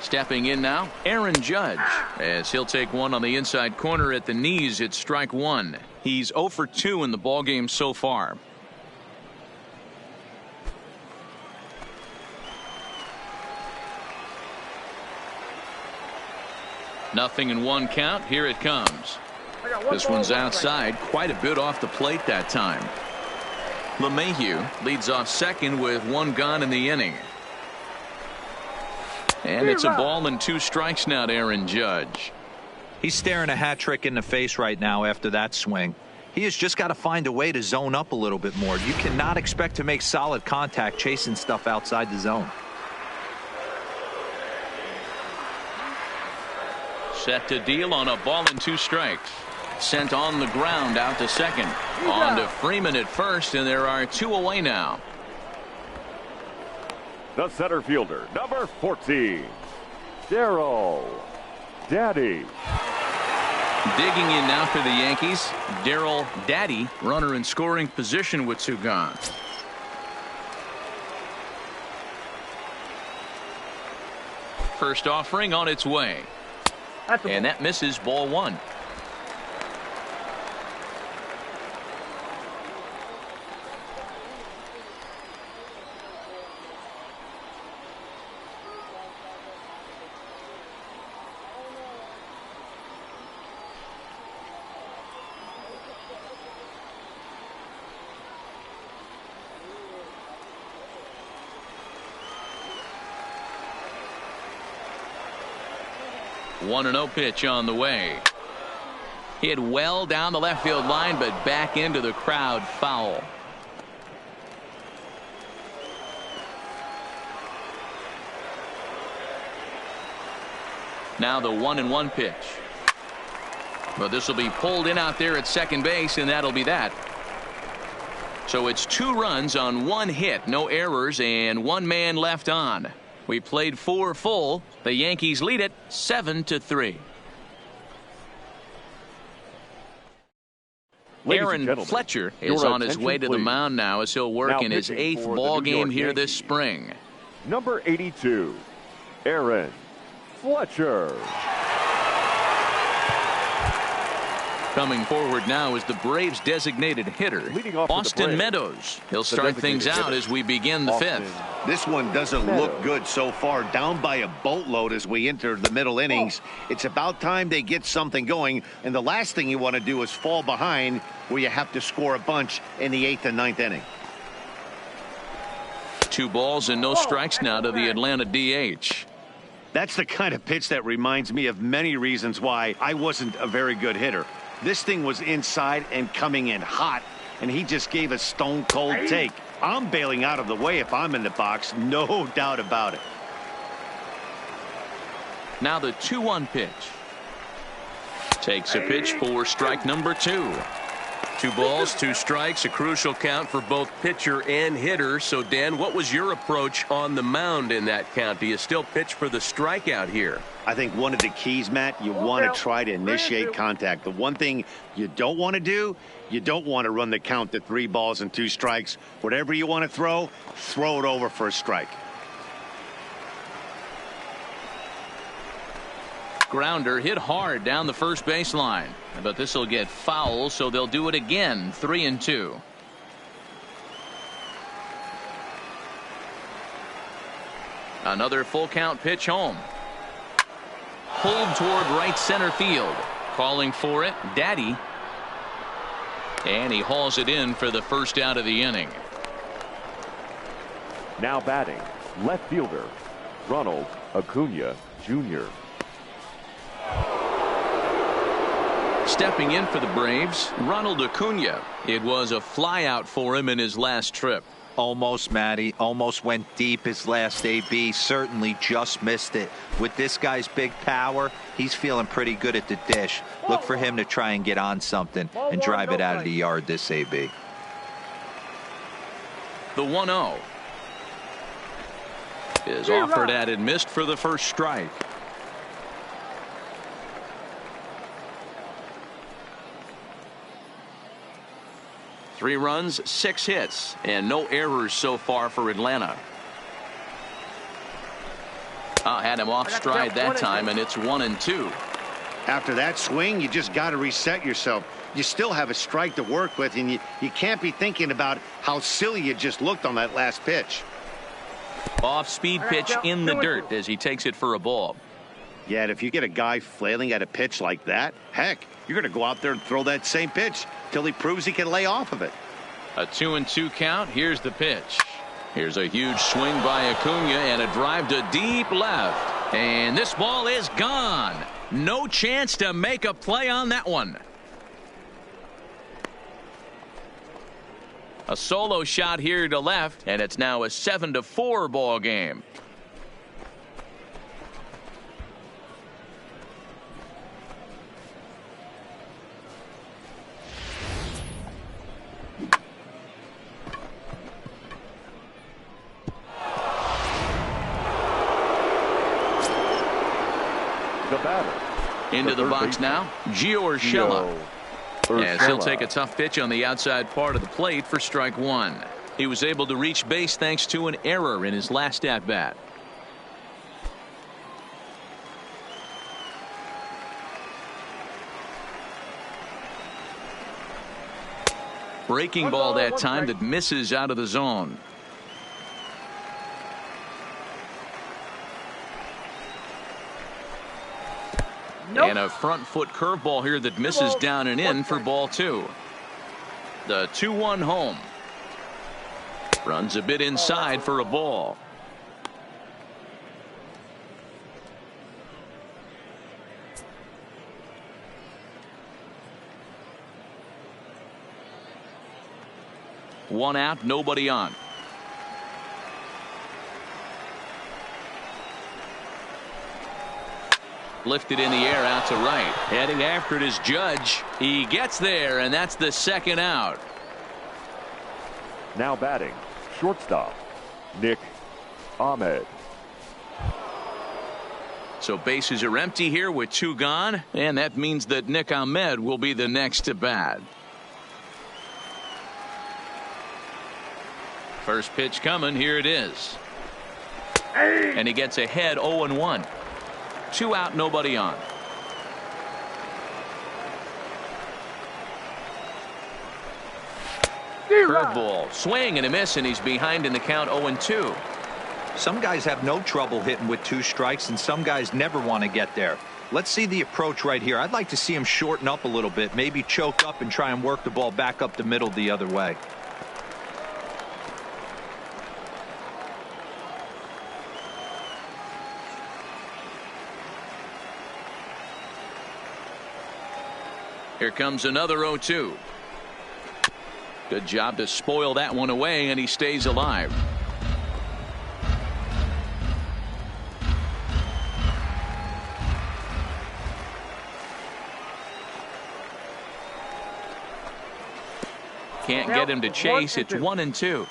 Stepping in now, Aaron Judge, as he'll take one on the inside corner at the knees. It's strike 1. He's 0 for 2 in the ballgame so far. Nothing in 1 count. Here it comes. This one's outside, quite a bit off the plate that time. LeMahieu leads off second with 1 gone in the inning. And it's a ball and 2 strikes now to Aaron Judge. He's staring a hat trick in the face right now after that swing. He has just got to find a way to zone up a little bit more. You cannot expect to make solid contact chasing stuff outside the zone. Set to deal on a ball and 2 strikes. Sent on the ground out to second. On to Freeman at first, and there are 2 away now. The center fielder, number 14, DARRYL Daddy. Digging in now for the Yankees, DARRYL Daddy, runner in scoring position with 2 gone. First offering on its way. And that misses, ball 1. One 1-0 pitch on the way. Hit well down the left field line, but back into the crowd, foul. Now the 1-1 pitch. But this will be pulled in out there at second base, and that'll be that. So it's 2 runs on 1 hit, no errors, and 1 man left on. We played 4 full. The Yankees lead it 7-3. Aaron Fletcher is on his way to the mound now as he'll work in his 8th ball game here this spring. Number 82, Aaron Fletcher. Coming forward now is the Braves designated hitter, Leading off for the Austin Braves, Meadows. He'll start things designated out hitter, as we begin the Austin fifth. This one doesn't look good so far. Down by a boatload as we enter the middle innings. It's about time they get something going. And the last thing you want to do is fall behind where you have to score a bunch in the 8th and 9th inning. 2 balls and no strikes now to the Atlanta DH. That's the kind of pitch that reminds me of many reasons why I wasn't a very good hitter. This thing was inside and coming in hot, and he just gave a stone cold take. I'm bailing out of the way if I'm in the box, no doubt about it. Now the 2-1 pitch. Takes a pitch for strike number 2. 2 balls, 2 strikes, a crucial count for both pitcher and hitter. So, Dan, what was your approach on the mound in that count? Do you still pitch for the strikeout here? I think one of the keys, Matt, you want to try to initiate contact. The one thing you don't want to do, you don't want to run the count to 3 balls and 2 strikes. Whatever you want to throw it over for a strike. Grounder hit hard down the first baseline, but this will get foul, so they'll do it again. 3-2. Another full count pitch home. Pulled toward right center field. Calling for it, Daddy. And he hauls it in for the first out of the inning. Now batting, left fielder, Ronald Acuna Jr. Stepping in for the Braves, Ronald Acuna. It was a flyout for him in his last trip. Almost, Matty. Almost went deep his last AB. Certainly just missed it. With this guy's big power, he's feeling pretty good at the dish. Look for him to try and get on something and drive it out of the yard this AB. The 1-0 is offered at and missed for the first strike. Three runs, 6 hits, and no errors so far for Atlanta. Had him off stride that time, and it's 1-2. After that swing, you just got to reset yourself. You still have a strike to work with, and you can't be thinking about how silly you just looked on that last pitch. Off-speed pitch in the dirt as he takes it for a ball. Yeah, and if you get a guy flailing at a pitch like that, heck, you're going to go out there and throw that same pitch till he proves he can lay off of it. A 2-2 count. Here's the pitch. Here's a huge swing by Acuna and a drive to deep left. And this ball is gone. No chance to make a play on that one. A solo shot here to left, and it's now a 7-4 ball game. The batter. Into the box now, Gio Urshela. Yes, he'll take a tough pitch on the outside part of the plate for strike 1. He was able to reach base thanks to an error in his last at bat. Breaking ball that time that misses out of the zone. And a front foot curveball here that misses down and in for ball 2. The 2-1 home. Runs a bit inside for a ball. One out, nobody on. Lifted in the air out to right. Heading after it is Judge. He gets there, and that's the second out. Now batting, shortstop, Nick Ahmed. So bases are empty here with 2 gone, and that means that Nick Ahmed will be the next to bat. First pitch coming. Here it is. And he gets ahead 0-1. 2 out, nobody on. Curveball, swing and a miss, and he's behind in the count 0-2. Some guys have no trouble hitting with 2 strikes, and some guys never want to get there. Let's see the approach right here. I'd like to see him shorten up a little bit, maybe choke up and try and work the ball back up the middle the other way. Here comes another 0-2. Good job to spoil that one away, and he stays alive. Can't get him to chase. It's 1-2.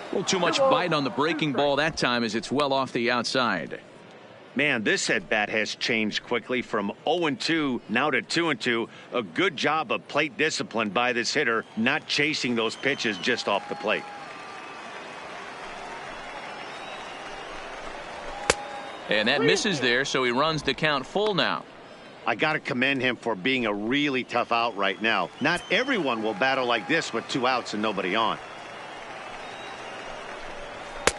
A little too much bite on the breaking ball that time as it's well off the outside. Man, this at-bat has changed quickly from 0-2 now to 2-2. A good job of plate discipline by this hitter, not chasing those pitches just off the plate. And that misses there, so he runs the count full now. I got to commend him for being a really tough out right now. Not everyone will battle like this with 2 outs and nobody on.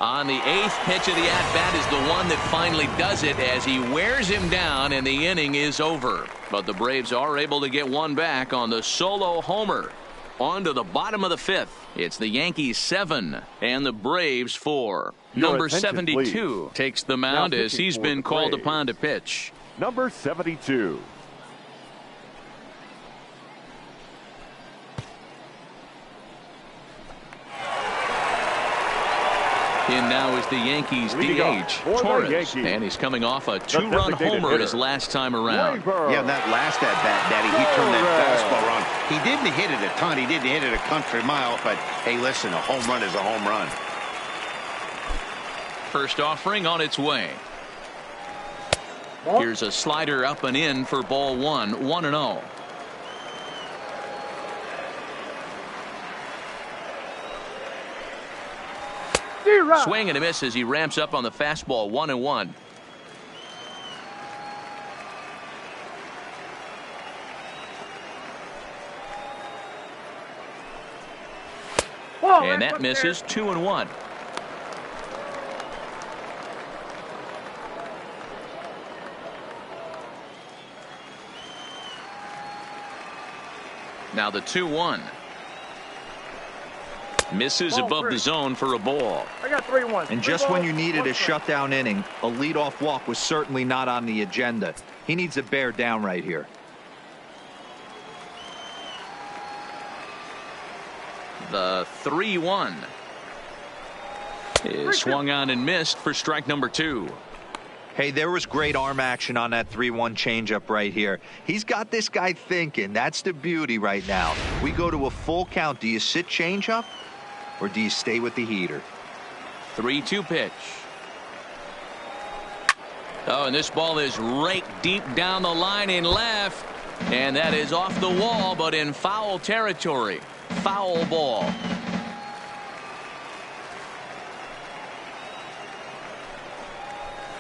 On the 8th pitch of the at-bat is the one that finally does it as he wears him down and the inning is over. But the Braves are able to get one back on the solo homer. On to the bottom of the 5th. It's the Yankees 7 and the Braves 4. Number 72 takes the mound as he's been called upon to pitch. Number 72. In now is the Yankees DH, Torres, and he's coming off a 2-run homer his last time around. Yeah, that last at-bat, Daddy, he turned that fastball around. He didn't hit it a ton. He didn't hit it a country mile, but hey, listen, a home run is a home run. First offering on its way. Here's a slider up and in for ball 1, 1-0. Swing and a miss as he ramps up on the fastball. 1-1. And that misses. 2-1. Now the 2-1. Misses above the zone for a ball. I got 3-1. And just when you needed a shutdown inning, a leadoff walk was certainly not on the agenda. He needs to bear down right here. The 3-1 is swung on and missed for strike number 2. Hey, there was great arm action on that 3-1 changeup right here. He's got this guy thinking. That's the beauty right now. We go to a full count. Do you sit changeup or do you stay with the heater? 3-2 pitch. Oh, and this ball is right deep down the line in left. And that is off the wall, but in foul territory. Foul ball.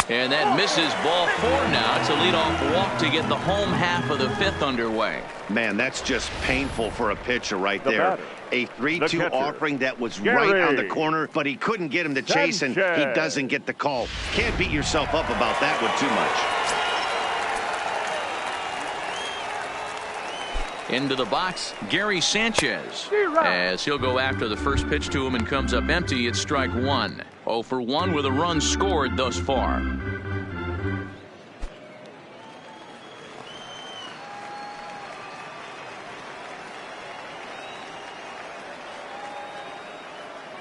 And that misses ball 4 now. It's a leadoff walk to get the home half of the 5th underway. Man, that's just painful for a pitcher right there. A 3-2 offering that was Gary. right on the corner, but he couldn't get him to chase, and he doesn't get the call. Can't beat yourself up about that one too much. Into the box, Gary Sanchez. As he'll go after the first pitch to him and comes up empty, it's strike 1. 0 for 1 with a run scored thus far.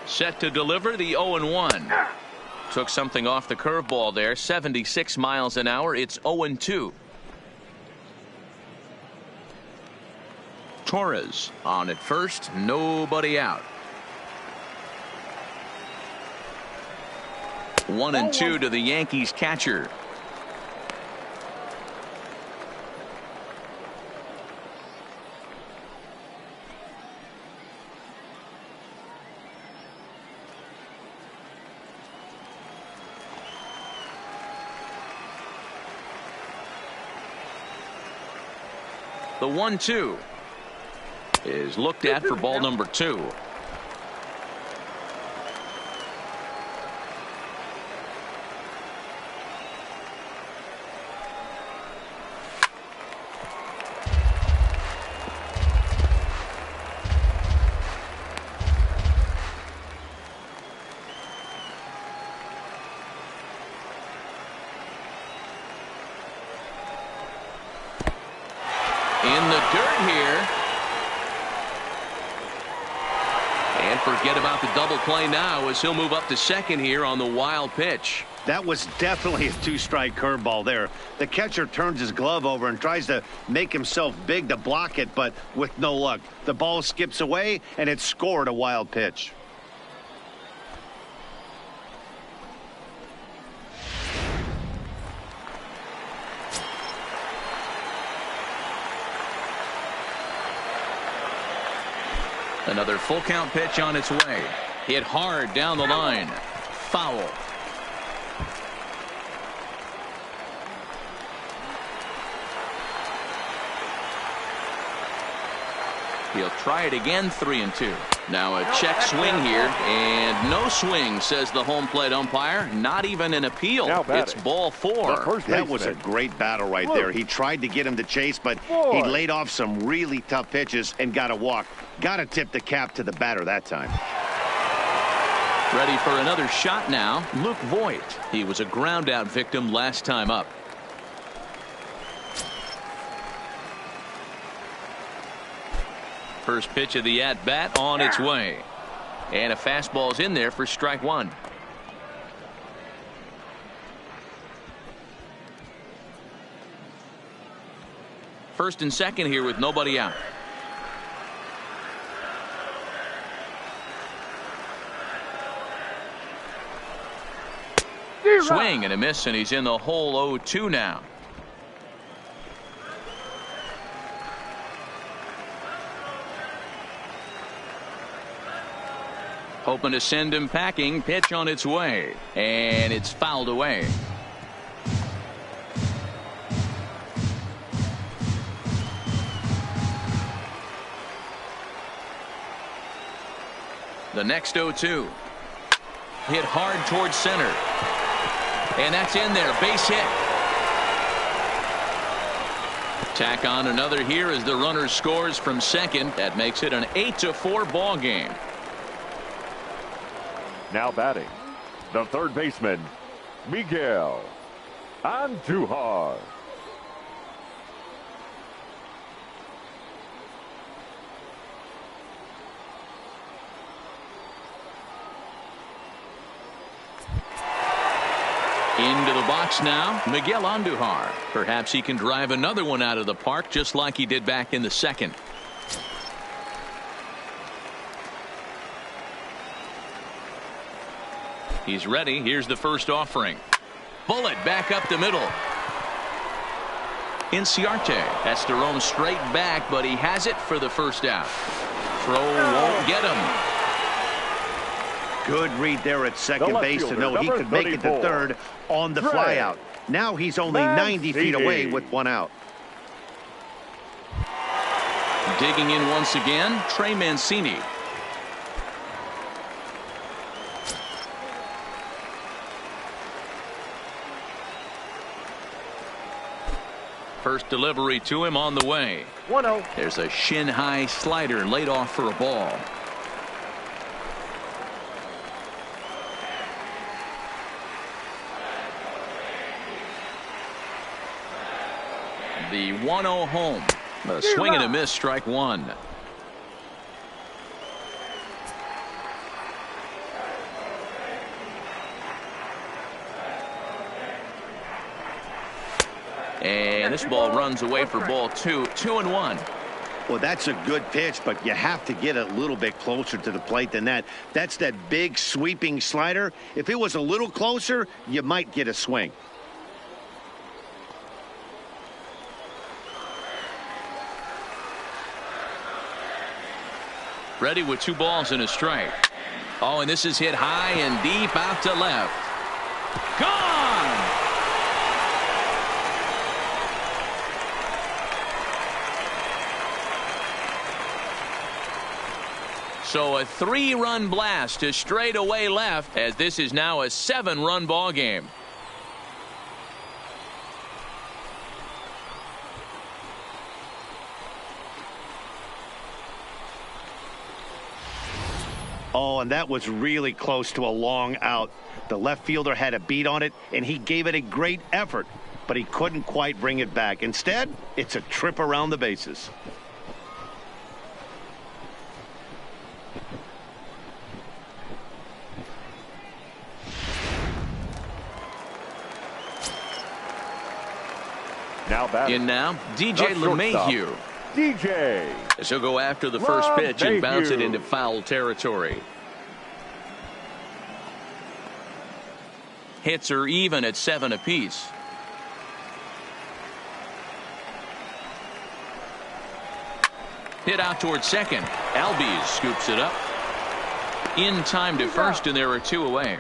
Set to deliver the 0-1. Took something off the curveball there. 76 miles an hour. It's 0-2. Torres on at first. Nobody out. 1-2 to the Yankees catcher. The 1-2 is looked at for ball number 2. In the dirt here. And forget about the double play now as he'll move up to second here on the wild pitch. That was definitely a 2-strike curveball there. The catcher turns his glove over and tries to make himself big to block it, but with no luck. The ball skips away, and it scored a wild pitch. Another full count pitch on its way. Hit hard down the line. Foul. He'll try it again, 3-2. Now a check swing here, and no swing, says the home plate umpire. Not even an appeal. It's ball 4. That was a great battle right there. He tried to get him to chase, but he laid off some really tough pitches and got a walk. Got to tip the cap to the batter that time. Ready for another shot now, Luke Voigt. He was a ground out victim last time up. First pitch of the at-bat on its way. And a fastball's in there for strike 1. First and second here with nobody out. Swing and a miss, and he's in the hole 0-2 now. Hoping to send him packing. Pitch on its way, and it's fouled away. The next 0-2. Hit hard towards center. And that's in there. Base hit. Tack on another here as the runner scores from second. That makes it an 8-4 ball game. Now batting, the third baseman, Miguel Andujar. Into the box now, Miguel Andujar. Perhaps he can drive another one out of the park just like he did back in the second. He's ready. Here's the first offering. Bullet back up the middle. Inciarte has to roam straight back, but he has it for the first out. Throw won't get him. Good read there at second base to know he could make it to third on the flyout. Now he's only 90 feet away with one out. Digging in once again, Trey Mancini. First delivery to him on the way. 1-0. There's a shin-high slider laid off for a ball. The 1-0 home. A swing and a miss, strike 1. And this ball runs away for ball 2. 2-1. Well, that's a good pitch, but you have to get a little bit closer to the plate than that. That's that big sweeping slider. If it was a little closer, you might get a swing. Ready with 2 balls and a strike. Oh, and this is hit high and deep out to left. Gone! So a 3-run blast to straightaway left, as this is now a 7-run ball game. Oh, and that was really close to a long out. The left fielder had a beat on it, and he gave it a great effort, but he couldn't quite bring it back. Instead, it's a trip around the bases. Now batting. In now, DJ LeMahieu. DJ. As he'll go after the first pitch and bounce it into foul territory. Hits are even at 7 apiece. Hit out towards second. Albies scoops it up. In time to first, and there are 2 away.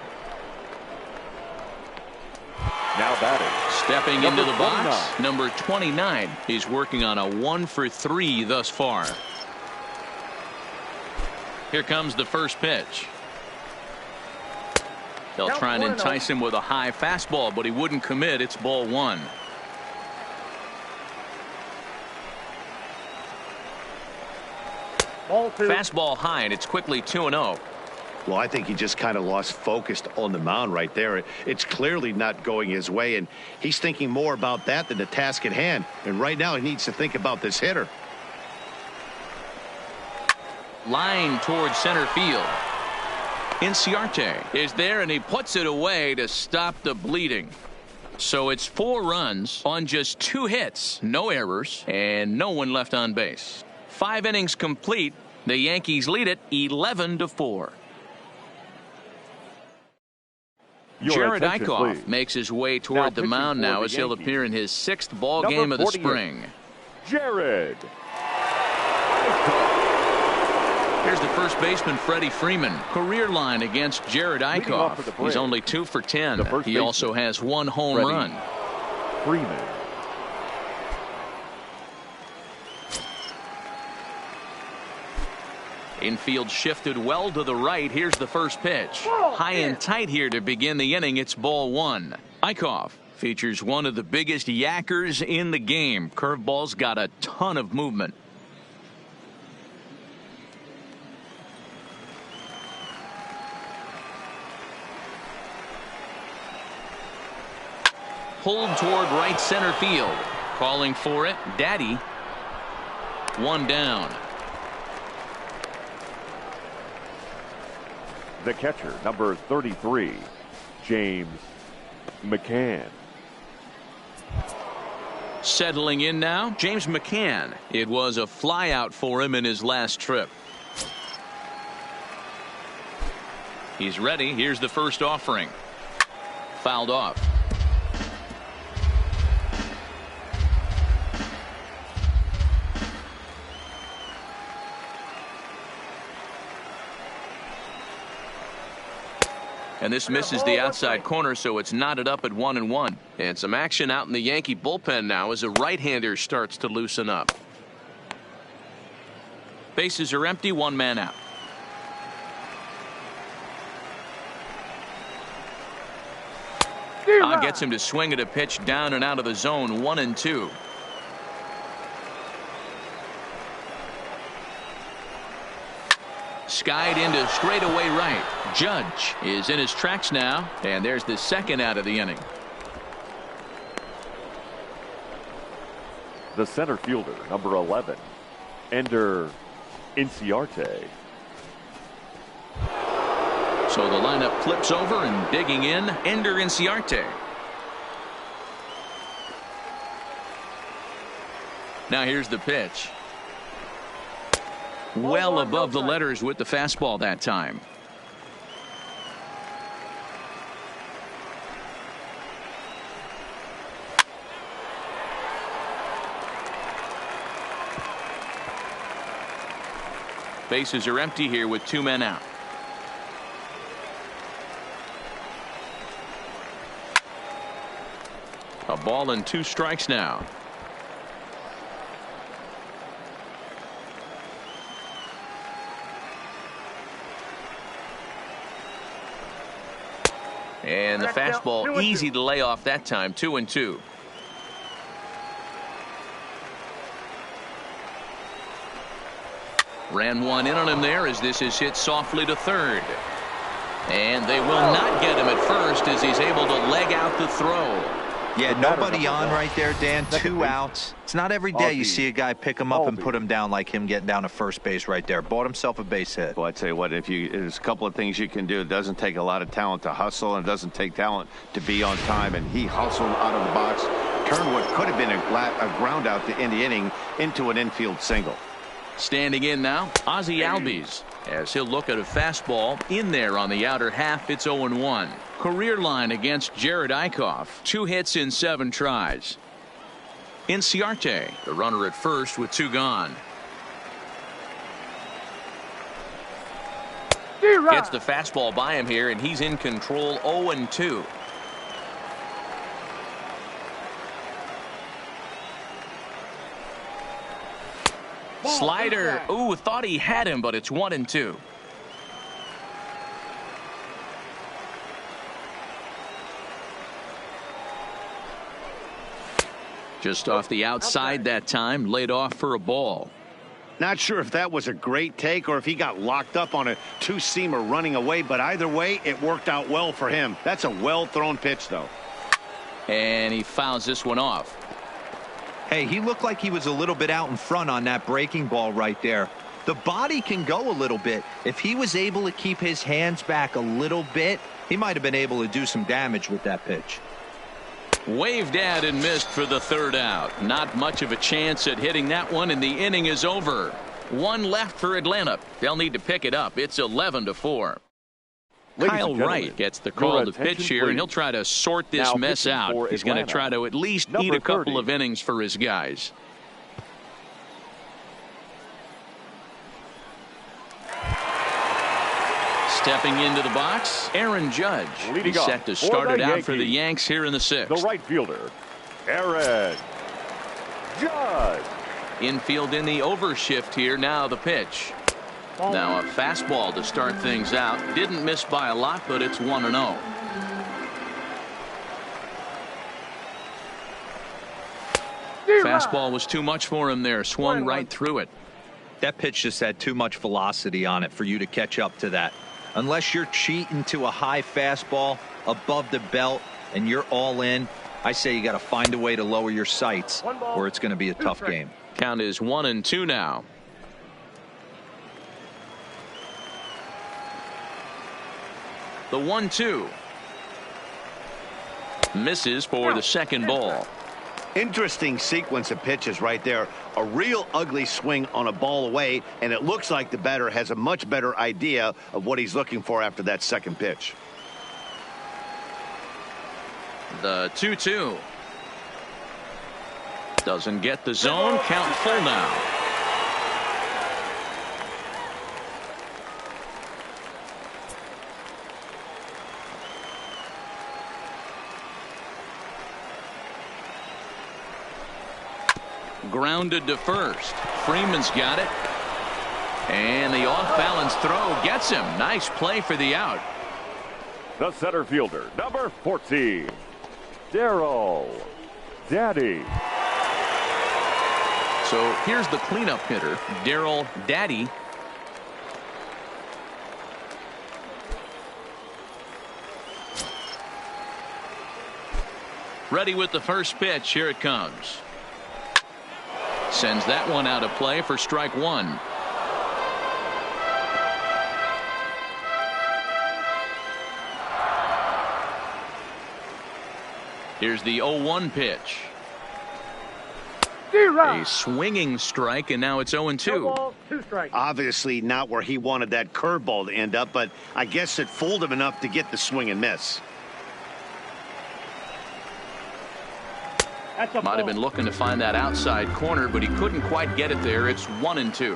Now batting. Stepping into the box, number 29. He's working on a 1-for-3 thus far. Here comes the first pitch. They'll try and entice him with a high fastball, but he wouldn't commit. It's ball 1. Fastball high, and it's quickly 2-0. Well, I think he just kind of lost focus on the mound right there. It's clearly not going his way, and he's thinking more about that than the task at hand. And right now he needs to think about this hitter. Line towards center field. Inciarte is there, and he puts it away to stop the bleeding. So it's 4 runs on just 2 hits, no errors, and no one left on base. 5 innings complete. The Yankees lead it 11-4. Jared Eichhoff makes his way toward the mound now as he'll appear in his 6th ball game of the spring. Jared. Here's the first baseman, Freddie Freeman. Career line against Jared Eichhoff. He's only 2 for 10. He also has 1 home run. Freeman. Infield shifted well to the right. Here's the first pitch. High and tight here to begin the inning. It's ball 1. Eichhoff features one of the biggest yackers in the game. Curveball's got a ton of movement. Pulled toward right center field. Calling for it, Daddy. 1 down. The catcher, number 33, James McCann. Settling in now, James McCann. It was a flyout for him in his last trip. He's ready. Here's the first offering. Fouled off. And this misses the outside corner, so it's knotted up at 1-1. And some action out in the Yankee bullpen now as a right-hander starts to loosen up. Bases are empty, 1 man out. Gets him to swing at a pitch down and out of the zone. 1-2. Skied into straightaway right. Judge is in his tracks now, and there's the second out of the inning. The center fielder, number 11, Ender Inciarte. So the lineup flips over, and digging in, Ender Inciarte. Now here's the pitch. Well above the letters with the fastball that time. Bases are empty here with 2 men out. A ball and 2 strikes now. And the fastball easy to lay off that time. 2-2. Ran one in on him there as this is hit softly to third. And they will not get him at first as he's able to leg out the throw. Yeah, nobody on right there, Dan. 2 outs. It's not every day you see a guy pick him up and put him down like him getting down to first base right there. Bought himself a base hit. Well, I tell you what, there's a couple of things you can do. It doesn't take a lot of talent to hustle, and it doesn't take talent to be on time. And he hustled out of the box, turned what could have been a ground out to end the inning into an infield single. Standing in now, Ozzie Albies, as he'll look at a fastball in there on the outer half. It's 0-1. Career line against Jared Eichhoff. 2 hits in 7 tries. Inciarte, the runner at first with 2 gone. Gets the fastball by him here, and he's in control. 0-2. Slider. Ooh, thought he had him, but it's 1-2. Just off the outside that time, laid off for a ball. Not sure if that was a great take or if he got locked up on a 2-seamer running away, but either way, it worked out well for him. That's a well-thrown pitch, though. And he fouls this one off. Hey, he looked like he was a little bit out in front on that breaking ball right there. The body can go a little bit. If he was able to keep his hands back a little bit, he might have been able to do some damage with that pitch. Waved at and missed for the 3rd out. Not much of a chance at hitting that one, and the inning is over. 1 left for Atlanta. They'll need to pick it up. It's 11-4. Kyle Wright gets the call to pitch here, and he'll try to sort this mess out. He's going to try to at least eat a couple of innings for his guys. Stepping into the box, Aaron Judge. He's set to start it out for the Yanks here in the 6th. The right fielder, Aaron Judge. Infield in the overshift here. Now the pitch. Now a fastball to start things out. Didn't miss by a lot, but it's 1-0. Fastball was too much for him there. Swung right through it. That pitch just had too much velocity on it for you to catch up to that. Unless you're cheating to a high fastball above the belt and you're all in, I say you got to find a way to lower your sights or it's going to be a tough game. Count is 1-2 now. The 1-2. Misses for the 2nd ball. Interesting sequence of pitches right there. A real ugly swing on a ball away, and it looks like the batter has a much better idea of what he's looking for after that 2nd pitch. The 2-2. Doesn't get the zone. Count full now. Grounded to first. Freeman's got it. And the off-balance throw gets him. Nice play for the out. The center fielder, number 14, DARRYL Daddy. So here's the cleanup hitter, DARRYL Daddy. Ready with the first pitch. Here it comes. Sends that one out of play for strike 1. Here's the 0-1 pitch. A swinging strike, and now it's 0-2. Obviously not where he wanted that curveball to end up, but I guess it fooled him enough to get the swing and miss. Might have been looking to find that outside corner, but he couldn't quite get it there. It's 1-2.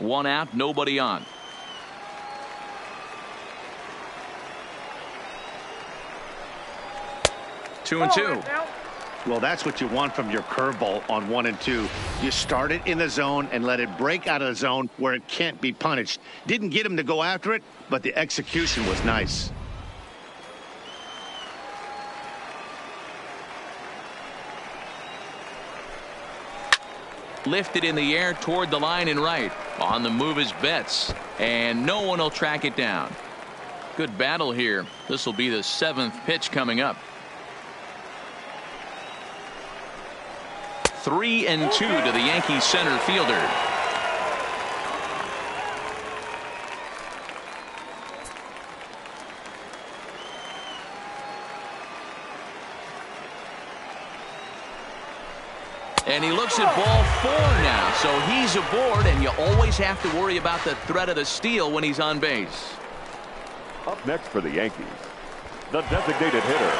One out, nobody on. Two and two. Well, that's what you want from your curveball on 1 and 2. You start it in the zone and let it break out of the zone where it can't be punished. Didn't get him to go after it, but the execution was nice. Lifted in the air toward the line and right. On the move is Betts, and no one will track it down. Good battle here. This will be the 7th pitch coming up. 3-2 to the Yankees center fielder. And he looks at ball 4 now, so he's aboard, and you always have to worry about the threat of the steal when he's on base. Up next for the Yankees, the designated hitter.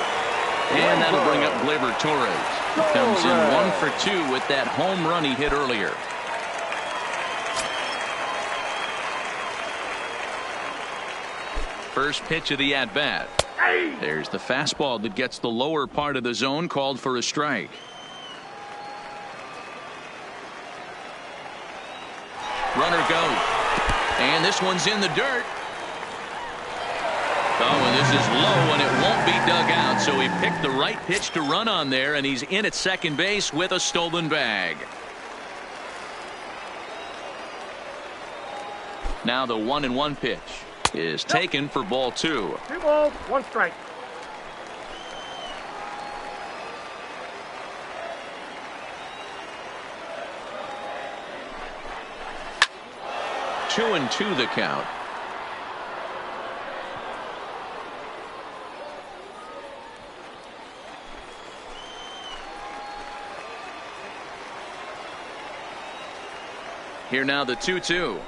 And that'll bring up Gleyber Torres. Comes in 1 for 2 with that home run he hit earlier. First pitch of the at-bat. There's the fastball that gets the lower part of the zone, called for a strike. Runner goes. And this one's in the dirt. Oh, and this is low, and it won't be dug out, so he picked the right pitch to run on there, and he's in at second base with a stolen bag. Now the 1-1 pitch is taken for ball 2. 2 balls, 1 strike. Two and 2 the count. Here now the 2-2.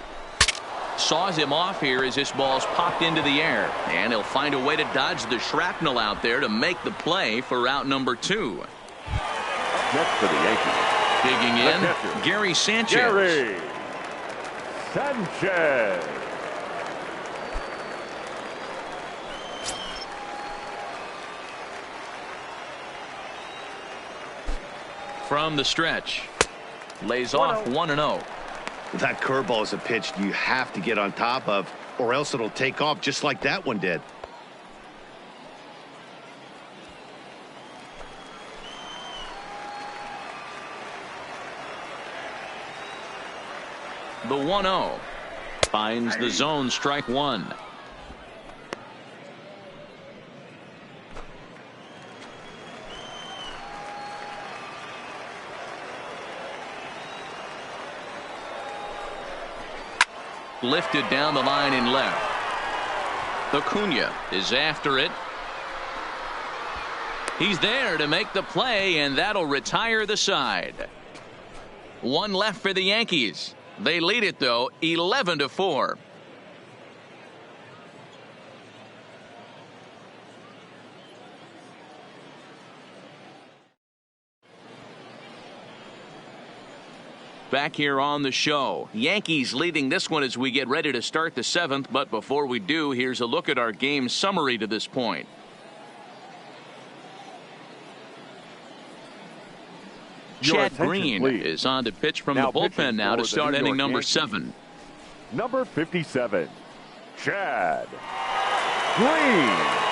Saws him off here as this ball's popped into the air, and he'll find a way to dodge the shrapnel out there to make the play for out number 2. Next for the Yankees, digging in, Gary Sanchez. Gary Sanchez. From the stretch, lays off 1-0. That curveball is a pitch you have to get on top of, or else it'll take off just like that one did. The 1-0 finds the zone, strike 1. Lifted down the line in left. ACUNA is after it. He's there to make the play, and that'll retire the side. 1 left for the Yankees. They lead it, though, 11-4. Back here on the show, Yankees leading this one as we get ready to start the 7th. But before we do, here's a look at our game summary to this point. Chad Green is on to pitch from the bullpen now to start inning number 7. Number 57, Chad Green.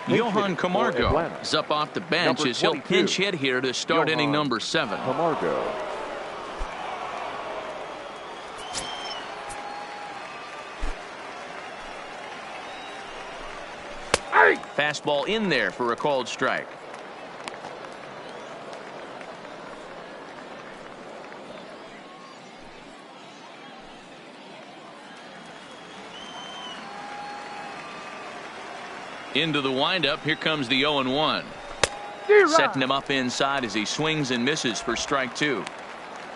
Johan Camargo is up off the bench as he'll pinch hit here to start inning number 7. Camargo. Fastball in there for a called strike. Into the windup. Here comes the 0-1. Setting him up inside as he swings and misses for strike 2.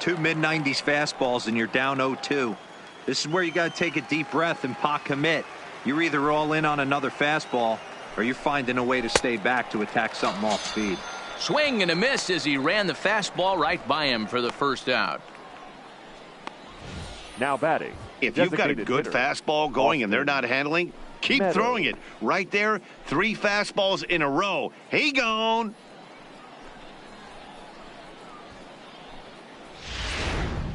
2 mid-90s fastballs and you're down 0-2. This is where you got to take a deep breath and pot commit. You're either all in on another fastball or you're finding a way to stay back to attack something off speed. Swing and a miss as he ran the fastball right by him for the first out. Now batting. If you've got a good fastball going and they're not handling, Keep throwing it. Right there, 3 fastballs in a row. He gone.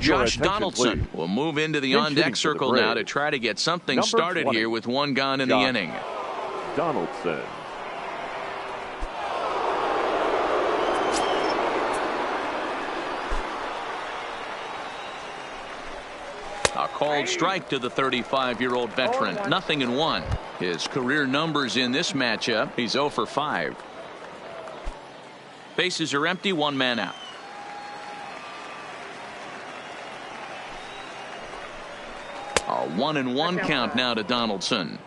Josh Donaldson will move into the on-deck circle now to try to get something started here with 1 gone in the inning. Donaldson. A called strike to the 35-year-old veteran. 0-1. His career numbers in this matchup, he's 0 for 5. Bases are empty, 1 man out. A 1-1 count now to Donaldson.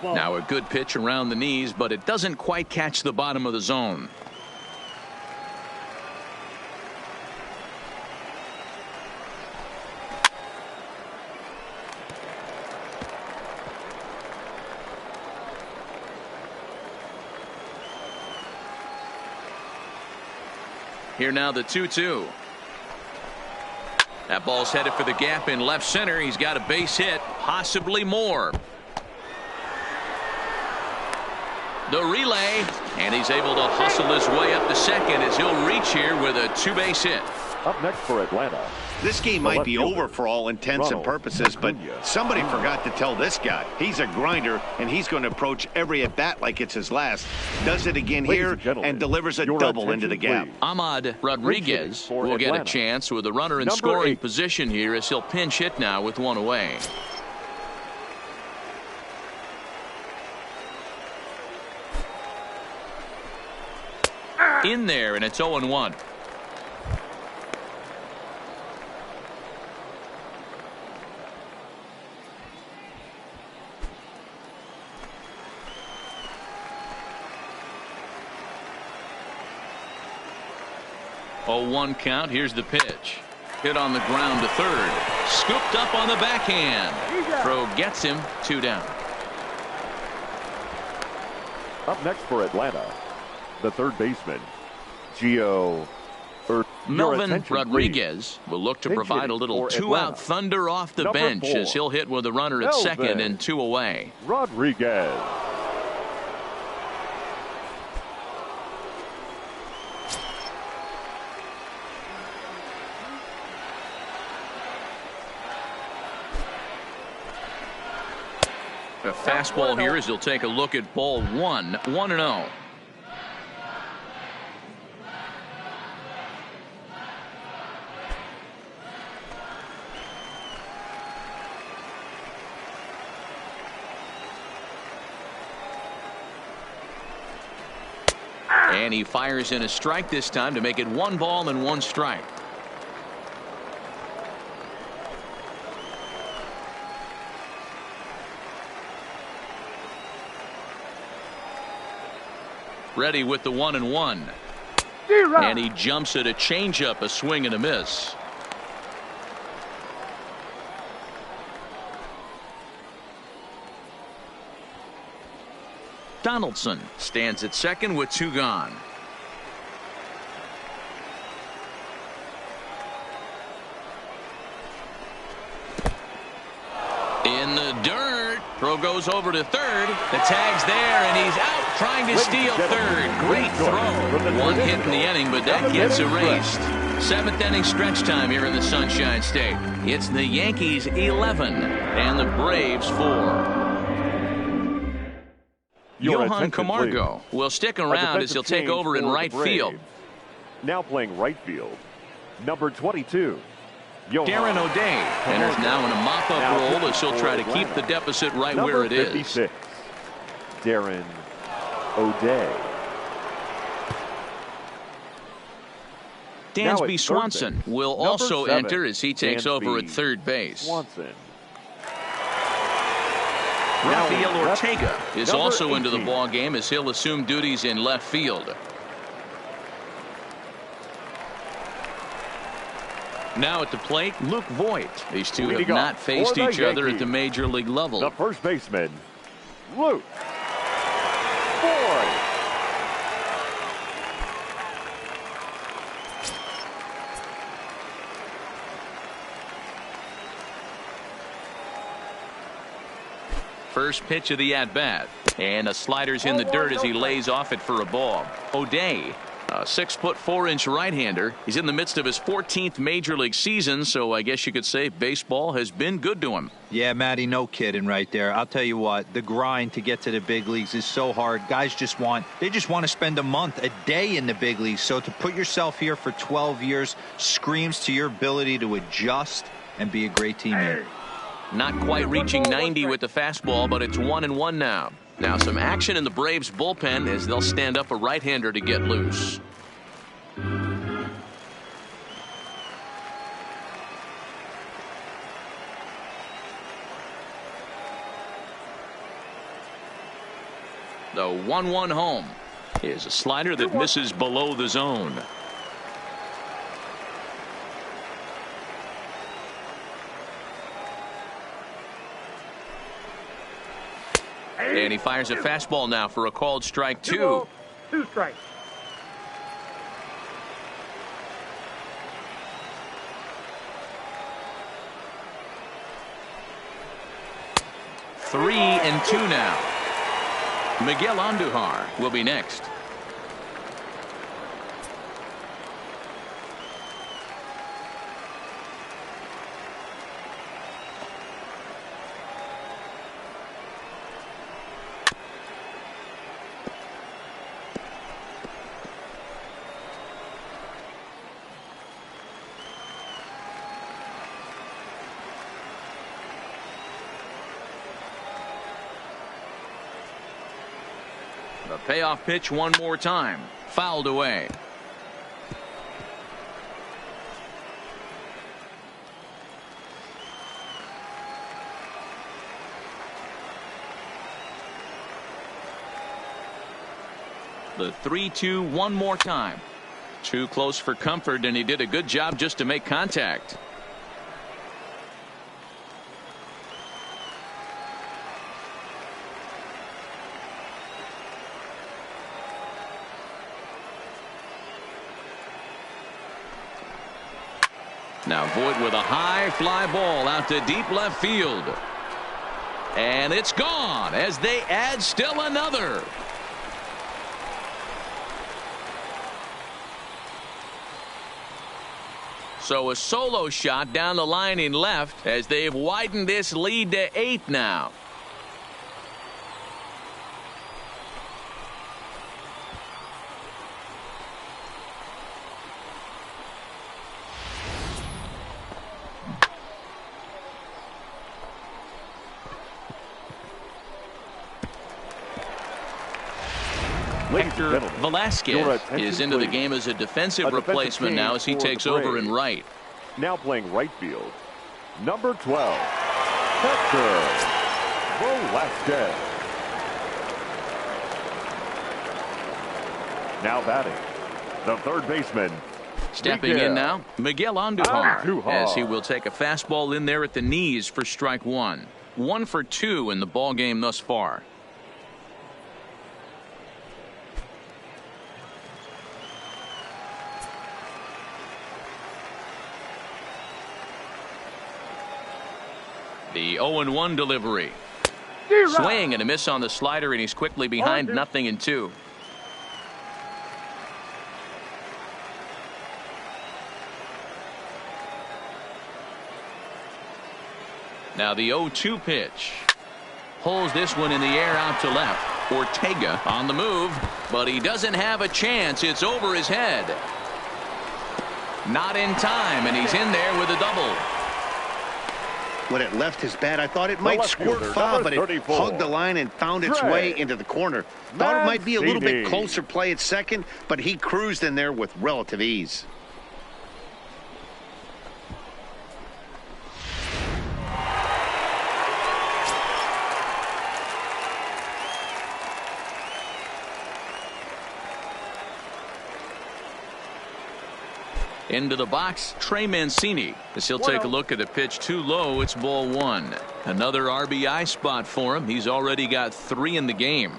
Now a good pitch around the knees, but it doesn't quite catch the bottom of the zone. Here now the 2-2. That ball's headed for the gap in left center. He's got a base hit, possibly more. The relay, and he's able to hustle his way up to second as he'll reach here with a 2-base hit. Up next for Atlanta. This game might be over for all intents and purposes, but somebody forgot to tell this guy. He's a grinder, and he's going to approach every at-bat like it's his last. Does it again here and delivers a double into the gap. Ahmad Rodriguez will get a chance with a runner in scoring position here as he'll pinch hit now with 1 away. In there, and it's 0-1. Oh, 1 count. Here's the pitch. Hit on the ground to third. Scooped up on the backhand. Throw gets him. 2 down. Up next for Atlanta, the third baseman, Melvin Rodriguez will look to provide a little 2-out thunder off the bench as he'll hit with a runner at second and 2 away. Rodriguez. A fastball here as he'll take a look at ball 1. 1-0. And he fires in a strike this time to make it 1 ball and 1 strike. Ready with the 1-1. And he jumps at a changeup, a swing and a miss. Donaldson stands at second with 2 gone. In the dirt. Throw goes over to third. The tag's there, and he's out trying to steal third. Great throw. 1 hit in the inning, but that gets erased. 7th inning stretch time here in the Sunshine State. It's the Yankees 11 and the Braves 4. Johan Camargo will stick around as he'll take over in right field. Now playing right field, number 22. Darren O'Day enters now in a mop-up role as he'll try to keep the deficit right where it is. 56, Darren O'Day. Dansby Swanson will also enter as he takes over at third base. Swanson. Rafael Ortega is also into the ball game as he'll assume duties in left field. Now at the plate, Luke Voigt. These two have not faced each other at the major league level. The first baseman, Loose. Boy. First pitch of the at-bat. And a slider's in the dirt as he lays off it for a ball. O'Day, a 6'4" right-hander. He's in the midst of his 14th major league season, so I guess you could say baseball has been good to him. Yeah, Matty, no kidding right there. I'll tell you what, the grind to get to the big leagues is so hard. Guys just want to spend a month, a day in the big leagues. So to put yourself here for 12 years screams to your ability to adjust and be a great teammate. Not quite reaching 90 with the fastball, but it's 1-1 now. Now some action in the Braves bullpen as they'll stand up a right-hander to get loose. The 1-1 home is a slider that misses below the zone. And he fires a fastball now for a called strike 2. 2 strikes. Three and 2 now. Miguel Andujar will be next. The payoff pitch one more time. Fouled away. The 3-2 one more time. Too close for comfort, and he did a good job just to make contact. Now Voit with a high fly ball out to deep left field. And it's gone as they add still another. So a solo shot down the line in left as they've widened this lead to 8 now. Hector Velasquez is into the game as a defensive replacement now as he takes over in right. Now playing right field, number 12, Hector Velasquez. Now batting, the third baseman. Stepping in now, Miguel Andujar, as he will take a fastball in there at the knees for strike 1. 1 for 2 in the ball game thus far. The 0-1 delivery. Swing and a miss on the slider, and he's quickly behind 0-2. Now the 0-2 pitch. Pulls this one in the air out to left. Ortega on the move, but he doesn't have a chance. It's over his head. Not in time, and he's in there with a double. When it left his bat, I thought it might squirt foul, but it hugged the line and found its way into the corner. Thought it might be a little bit closer play at second, but he cruised in there with relative ease. Into the box, Trey Mancini, as he'll take a look at a pitch too low. It's ball one. Another RBI spot for him. He's already got 3 in the game.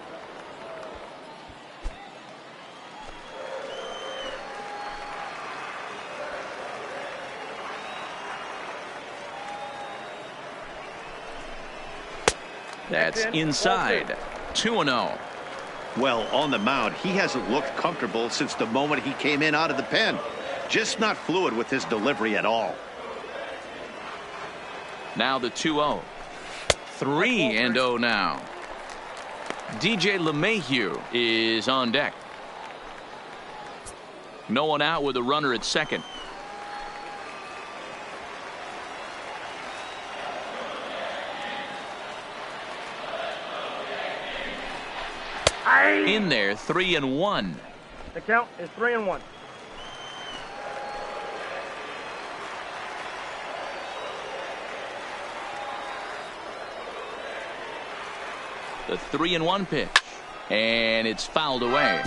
That's inside. 2-0. Well, on the mound, he hasn't looked comfortable since the moment he came in out of the pen. Just not fluid with his delivery at all. Now the 2-0. 3-0 now. DJ LeMahieu is on deck. No one out with a runner at second. In there, 3-1. The count is 3-1. The 3-1 pitch, and it's fouled away.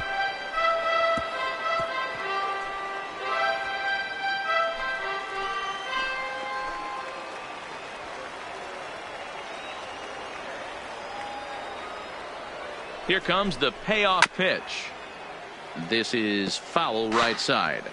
Here comes the payoff pitch. This is foul right side.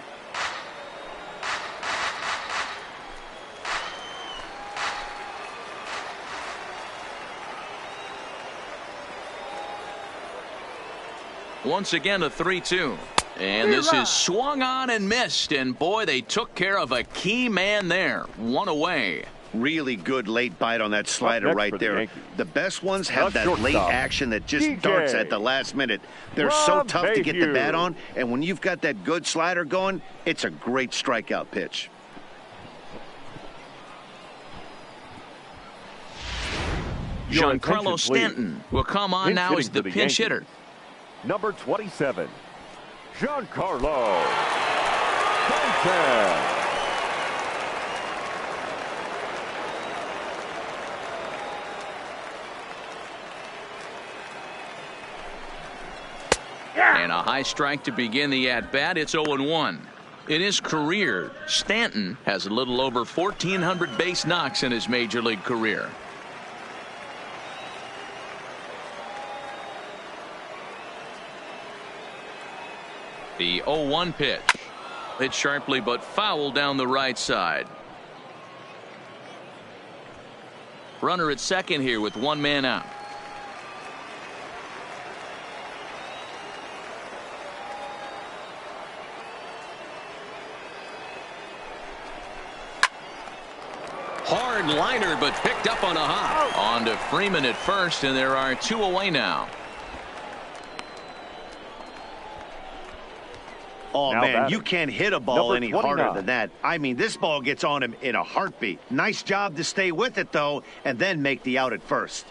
Once again, a 3-2. And this is swung on and missed. And boy, they took care of a key man there. 1 away. Really good late bite on that slider right there. The best ones have that late action that just darts at the last minute. They're so tough to get the bat on, and when you've got that good slider going, it's a great strikeout pitch. Giancarlo Stanton will come on now as the pinch hitter. Number 27, Giancarlo Stanton. And a high strike to begin the at-bat. It's 0-1. In his career, Stanton has a little over 1,400 base knocks in his major league career. The 0-1 pitch. Hit sharply but foul down the right side. Runner at second here with 1 man out. Hard liner, but picked up on a hop. On to Freeman at first, and there are 2 away now. Oh, now man, you can't hit a ball Number any 29. harder than that. I mean, this ball gets on him in a heartbeat. Nice job to stay with it, though, and then make the out at first.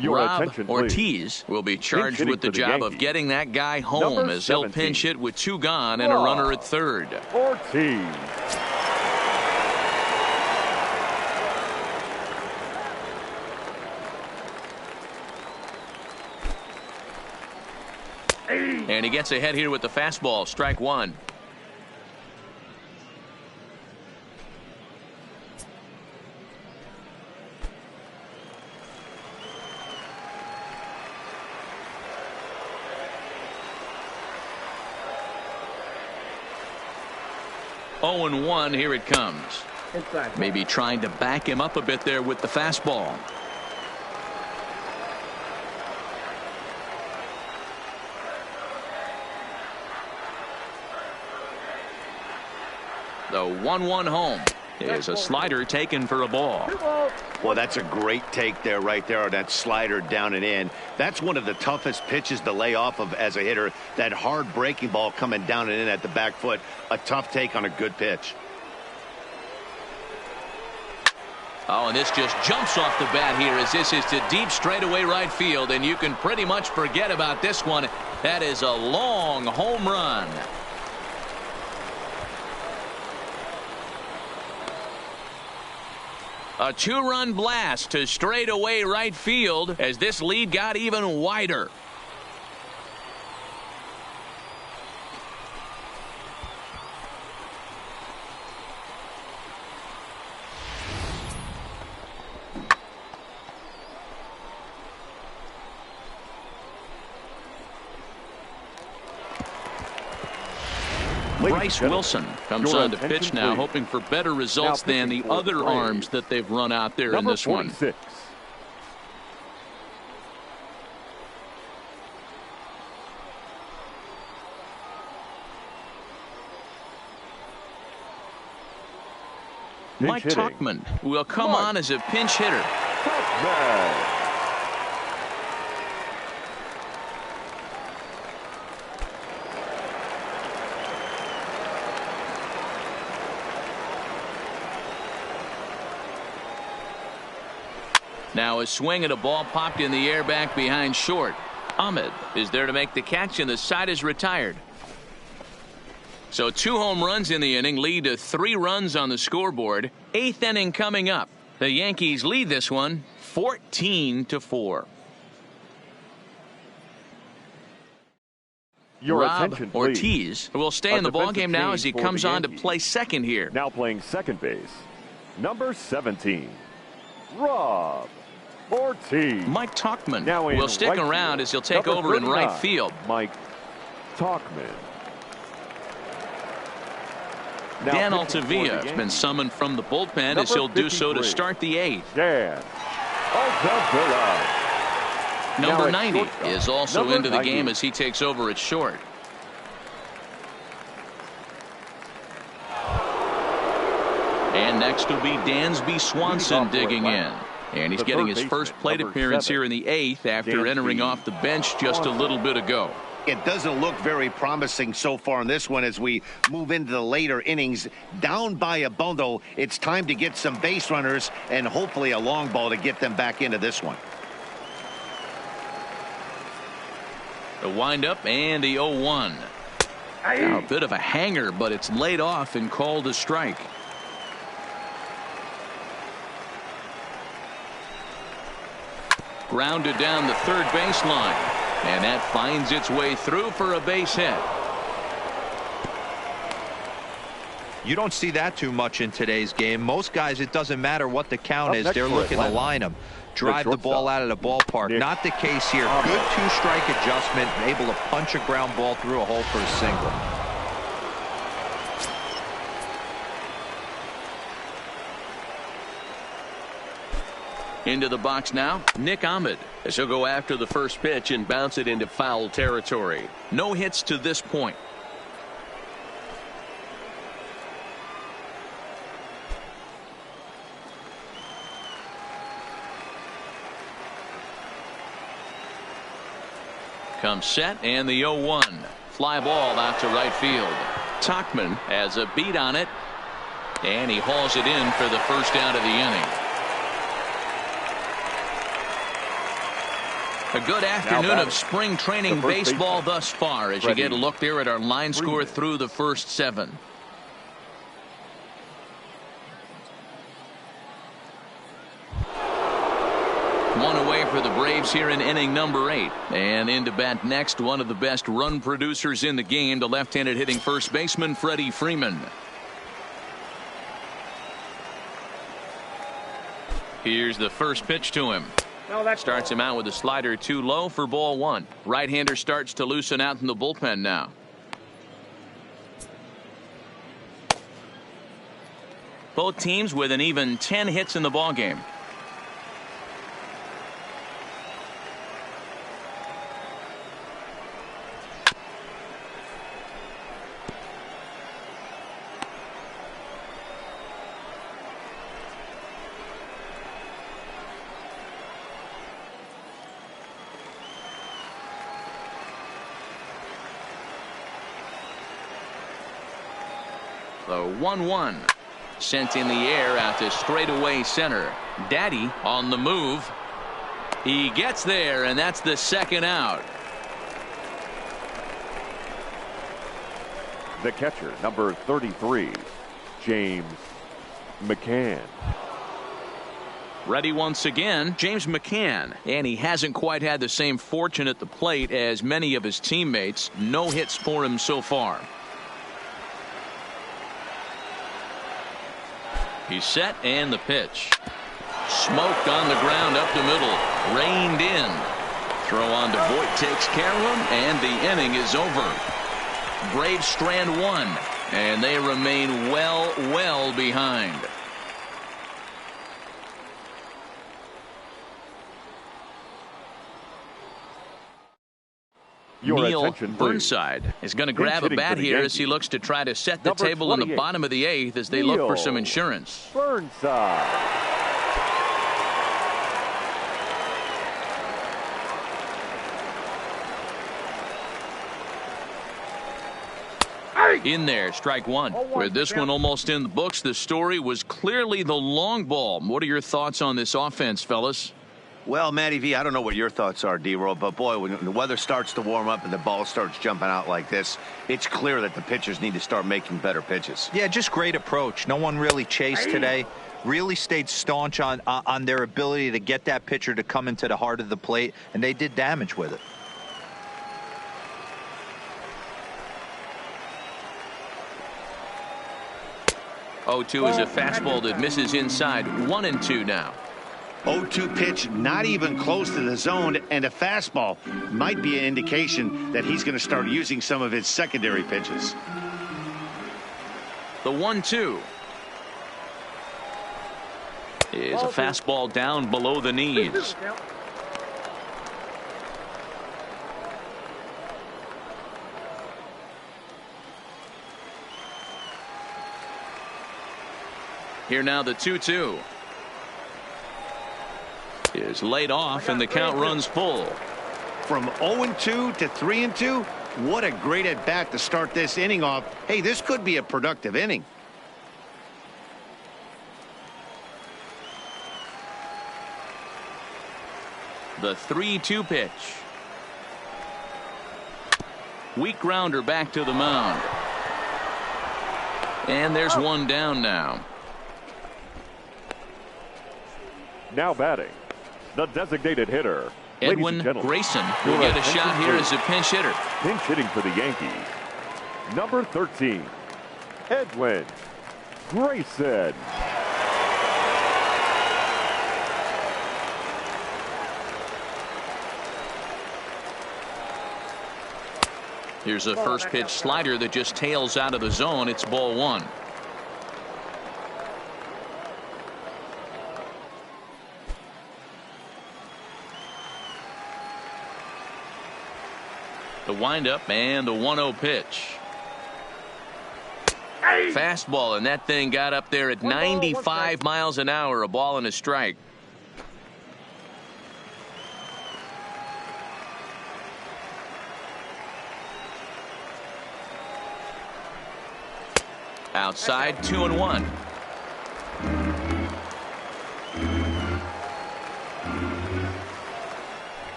Rob Ortiz will be charged with the job of getting that guy home as he'll pinch hit with 2 gone and a runner at third. Ortiz. And he gets ahead here with the fastball. Strike 1. Oh, and 1. Here it comes. Maybe trying to back him up a bit there with the fastball. The 1-1 home is a slider taken for a ball. Well, that's a great take there right there on that slider down and in. That's one of the toughest pitches to lay off of as a hitter. That hard breaking ball coming down and in at the back foot. A tough take on a good pitch. Oh, and this just jumps off the bat here as this is to deep straightaway right field, and you can pretty much forget about this one. That is a long home run. A 2-run blast to straightaway right field as this lead got even wider. Bryce Wilson comes on to pitch now, hoping for better results than the other arms that they've run out there in this one. Mike Tauchman will come on as a pinch hitter. Now a swing and a ball popped in the air back behind short. Ahmed is there to make the catch, and the side is retired. So 2 home runs in the inning lead to 3 runs on the scoreboard. 8th inning coming up. The Yankees lead this one 14-4. Rob Ortiz will stay in the ballgame now as he comes on to play second here. Now playing second base, number 17, Rob Ortiz. Mike Tauchman will stick around as he'll take over in right field. Mike Tauchman. Dan Altavilla has been summoned from the bullpen as he'll do so to start the 8th. Dan Altavilla. Number 90 is also into the game as he takes over at short. And next will be Dansby Swanson digging in. And he's getting his first plate appearance here in the 8th after entering off the bench just a little bit ago. It doesn't look very promising so far in this one as we move into the later innings. Down by a bundle, it's time to get some base runners and hopefully a long ball to get them back into this one. The windup and the 0-1. Now a bit of a hanger, but it's laid off and called a strike. Grounded down the third baseline. And that finds its way through for a base hit. You don't see that too much in today's game. Most guys, it doesn't matter what the count is. They're looking to line them, drive the ball out of the ballpark. Not the case here. Good 2-strike adjustment, able to punch a ground ball through a hole for a single. Into the box now, Nick Ahmed, as he'll go after the first pitch and bounce it into foul territory. No hits to this point. Comes set, and the 0-1. Fly ball out to right field. Tauchman has a beat on it, and he hauls it in for the first out of the inning. A good afternoon of spring training baseball thus far as you get a look there at our line score through the first 7. One away for the Braves here in inning number 8. And into bat next, one of the best run producers in the game, the left-handed hitting first baseman Freddie Freeman. Here's the first pitch to him. Starts him out with a slider too low for ball 1. Right-hander starts to loosen out in the bullpen now. Both teams with an even 10 hits in the ballgame. The 1-1 sent in the air out to straightaway center. Daddy on the move. He gets there, and that's the second out. The catcher, number 33, James McCann. Ready once again, James McCann, and he hasn't quite had the same fortune at the plate as many of his teammates. No hits for him so far. He's set, and the pitch. Smoked on the ground up the middle. Reined in. Throw on to Voit takes care of him, and the inning is over. Braves strand one, and they remain well behind. Neil Burnside is going to grab a bat here as he looks to try to set the table in the bottom of the eighth as they look for some insurance. Burnside. In there, strike one. With this one almost in the books, the story was clearly the long ball. What are your thoughts on this offense, fellas? Well, Matty V, I don't know what your thoughts are, D-Roll, but boy, when the weather starts to warm up and the ball starts jumping out like this, it's clear that the pitchers need to start making better pitches. Yeah, just great approach. No one really chased today. Really stayed staunch on their ability to get that pitcher to come into the heart of the plate, and they did damage with it. Oh-2 is a fastball that misses inside. 1-2 now. 0-2 pitch, not even close to the zone, and a fastball might be an indication that he's going to start using some of his secondary pitches. The 1-2 is a fastball down below the knees. Here now the 2-2 is laid off and the count runs full. From 0-2 to 3-2, what a great at bat to start this inning off. Hey, this could be a productive inning. The 3-2 pitch. Weak grounder back to the mound. And there's one down now. Now batting, the designated hitter, Edwin Grayson will get a shot here as a pinch hitter. Pinch hitting for the Yankees, number 13, Edwin Grayson. Here's a first pitch slider that just tails out of the zone. It's ball one. The windup and the 1-0 pitch. Fastball, and that thing got up there at 95 miles an hour. A ball and a strike. Outside, 2-1.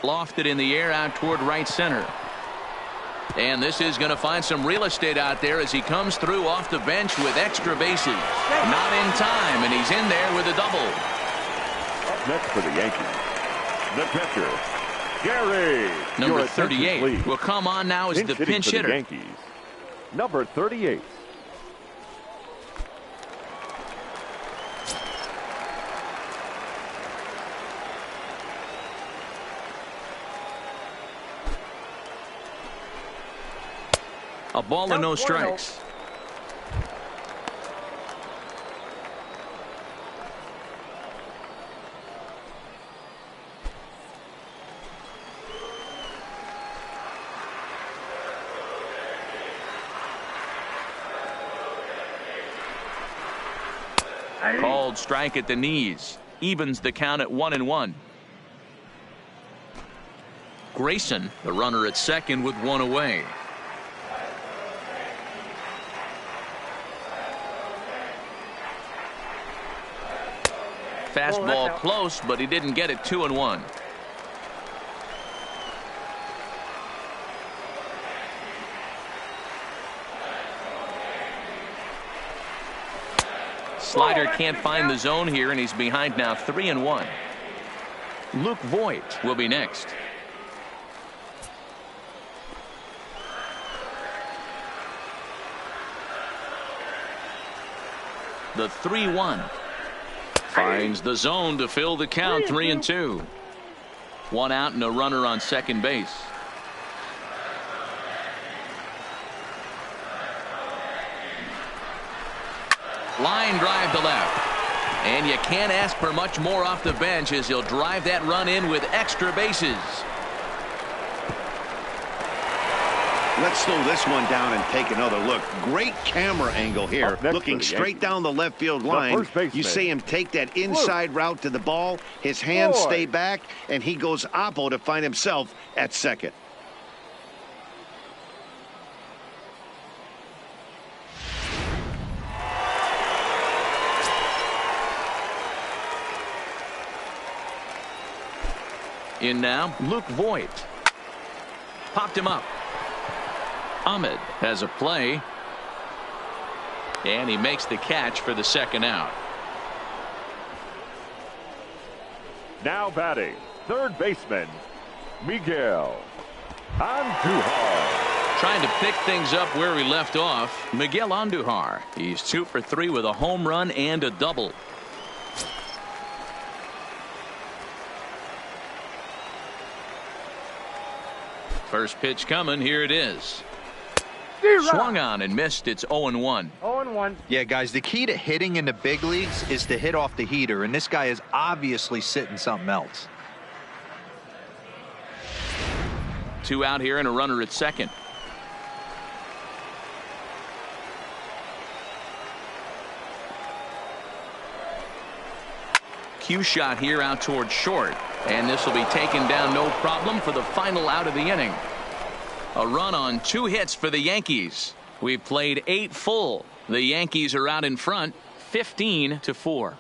Lofted in the air out toward right center. And this is going to find some real estate out there as he comes through off the bench with extra bases. Not in time, and he's in there with a double. Up next for the Yankees, the catcher, Gary. Number 38 will come on now as the pinch hitter. Yankees, number 38. A ball and no strikes. Called strike at the knees. Evens the count at 1-1. Grayson, the runner at second with one away. Fastball close, but he didn't get it. 2-1. Slider can't find the zone here, and he's behind now. 3-1. Luke Voigt will be next. The 3-1. Finds the zone to fill the count. 3-2. One out and a runner on second base. Line drive to left. And you can't ask for much more off the bench as he'll drive that run in with extra bases. Let's slow this one down and take another look. Great camera angle here. Looking straight down the left field line. You see him take that inside route to the ball. His hands stay back, and he goes oppo to find himself at second. In now, Luke Voigt. Popped him up. Ahmed has a play. And he makes the catch for the second out. Now batting, third baseman, Miguel Andujar. Trying to pick things up where he left off, Miguel Andujar. He's 2 for 3 with a home run and a double. First pitch coming. Here it is. Swung on and missed. It's 0-1. 0-1. Yeah, guys, the key to hitting in the big leagues is to hit off the heater, and this guy is obviously sitting something else. 2 out here and a runner at second. Cue shot here out towards short. And this will be taken down no problem for the final out of the inning. A run on 2 hits for the Yankees. We've played 8 full. The Yankees are out in front 15-4.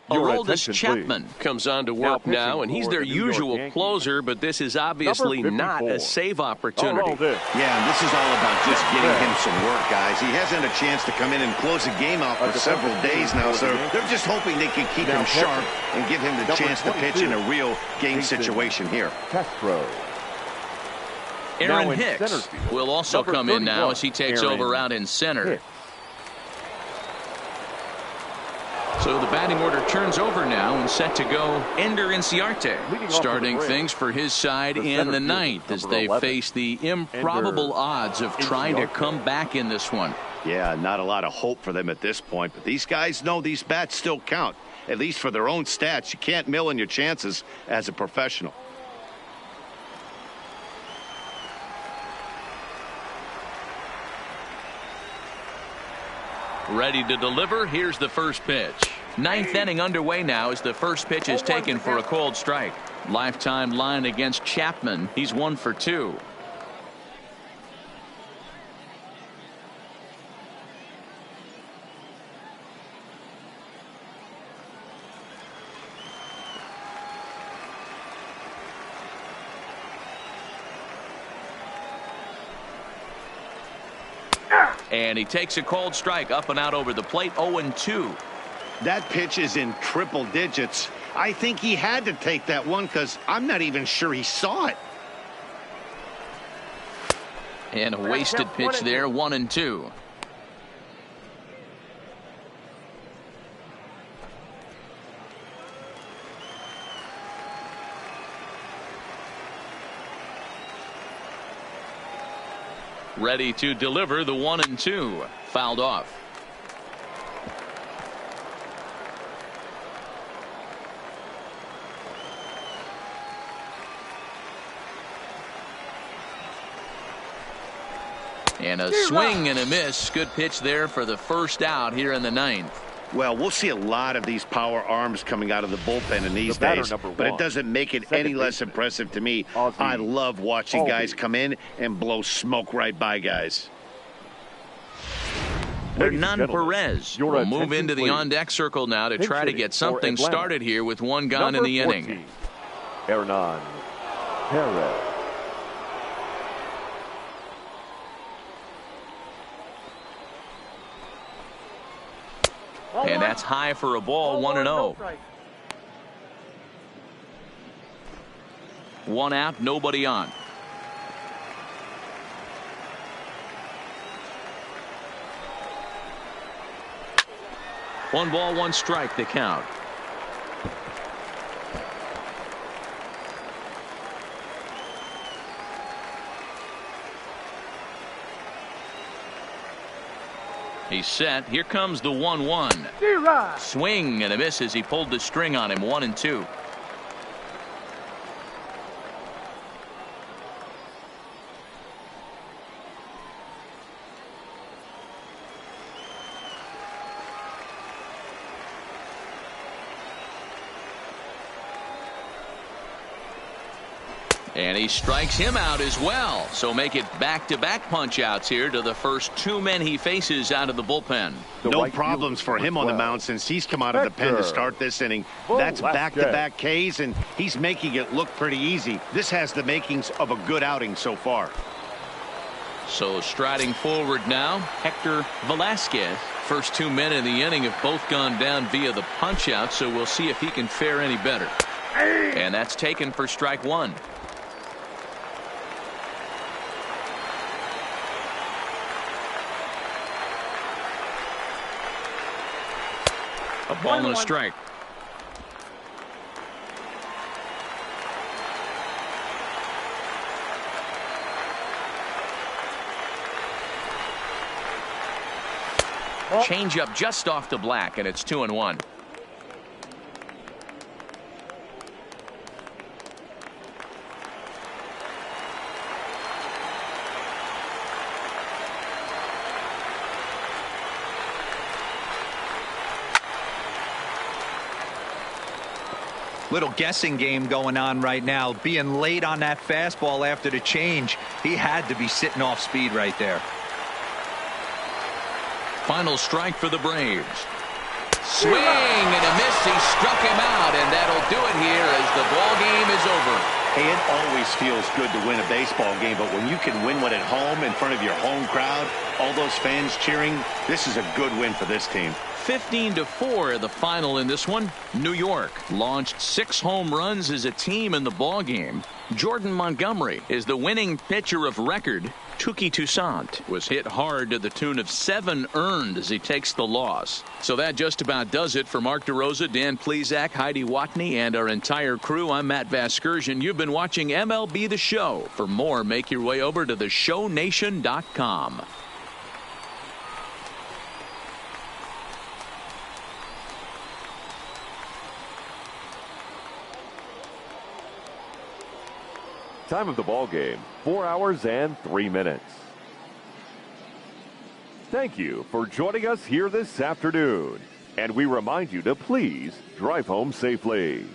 Aroldis Chapman comes on to work now, and he's their usual closer, but this is obviously not a save opportunity. Yeah, and this is all about just getting him some work, guys. He hasn't a chance to come in and close a game out for several days now, so they're just hoping they can keep him sharp and give him the chance to pitch in a real game situation here. Aaron Hicks will also come in now as he takes over out in center. So the batting order turns over now and set to go Ender Inciarte, starting things for his side in the ninth as they face the improbable odds of trying to come back in this one. Yeah, not a lot of hope for them at this point, but these guys know these bats still count, at least for their own stats. You can't mill in your chances as a professional. Ready to deliver. Here's the first pitch. Ninth inning underway now as the first pitch is taken for a cold strike. Lifetime line against Chapman. He's 1 for 2. And he takes a cold strike up and out over the plate. 0-2. That pitch is in triple digits. I think he had to take that one because I'm not even sure he saw it. And a wasted pitch there. 1-2. Ready to deliver the 1-2. Fouled off. And a swing and a miss. Good pitch there for the first out here in the ninth. Well, we'll see a lot of these power arms coming out of the bullpen in these days, but it doesn't make it any less impressive to me. I love watching guys come in and blow smoke right by guys. Hernan Perez will move into the on-deck circle now to try to get something started here with one gone in the inning. Hernan Perez. And that's high for a ball. 1-0. 1 out, nobody on. 1 ball, 1 strike, the count. He's set. Here comes the 1-1. Swing and a miss as he pulled the string on him. 1-2. And he strikes him out as well. So make it back-to-back punch-outs here to the first 2 men he faces out of the bullpen. No problems for him on the mound since he's come out of the pen to start this inning. That's back-to-back Ks, and he's making it look pretty easy. This has the makings of a good outing so far. So striding forward now, Hector Velasquez. First 2 men in the inning have both gone down via the punch-out, so we'll see if he can fare any better. And that's taken for strike 1. A ball and a strike. Change up just off the black, and it's 2-1. Little guessing game going on right now. Being late on that fastball after the change, he had to be sitting off speed right there. Final strike for the Braves. Swing and a miss. He struck him out, and that'll do it here as the ball game is over. Hey, it always feels good to win a baseball game, but when you can win one at home in front of your home crowd, all those fans cheering, this is a good win for this team. 15-4 the final in this one. New York launched 6 home runs as a team in the ball game. Jordan Montgomery is the winning pitcher of record. Touki Toussaint was hit hard to the tune of 7 earned as he takes the loss. So that just about does it for Mark DeRosa, Dan Plesac, Heidi Watney, and our entire crew. I'm Matt Vasgersian. You've been watching MLB The Show. For more, make your way over to theshownation.com. Time of the ball game, 4 hours and 3 minutes. Thank you for joining us here this afternoon. And we remind you to please drive home safely.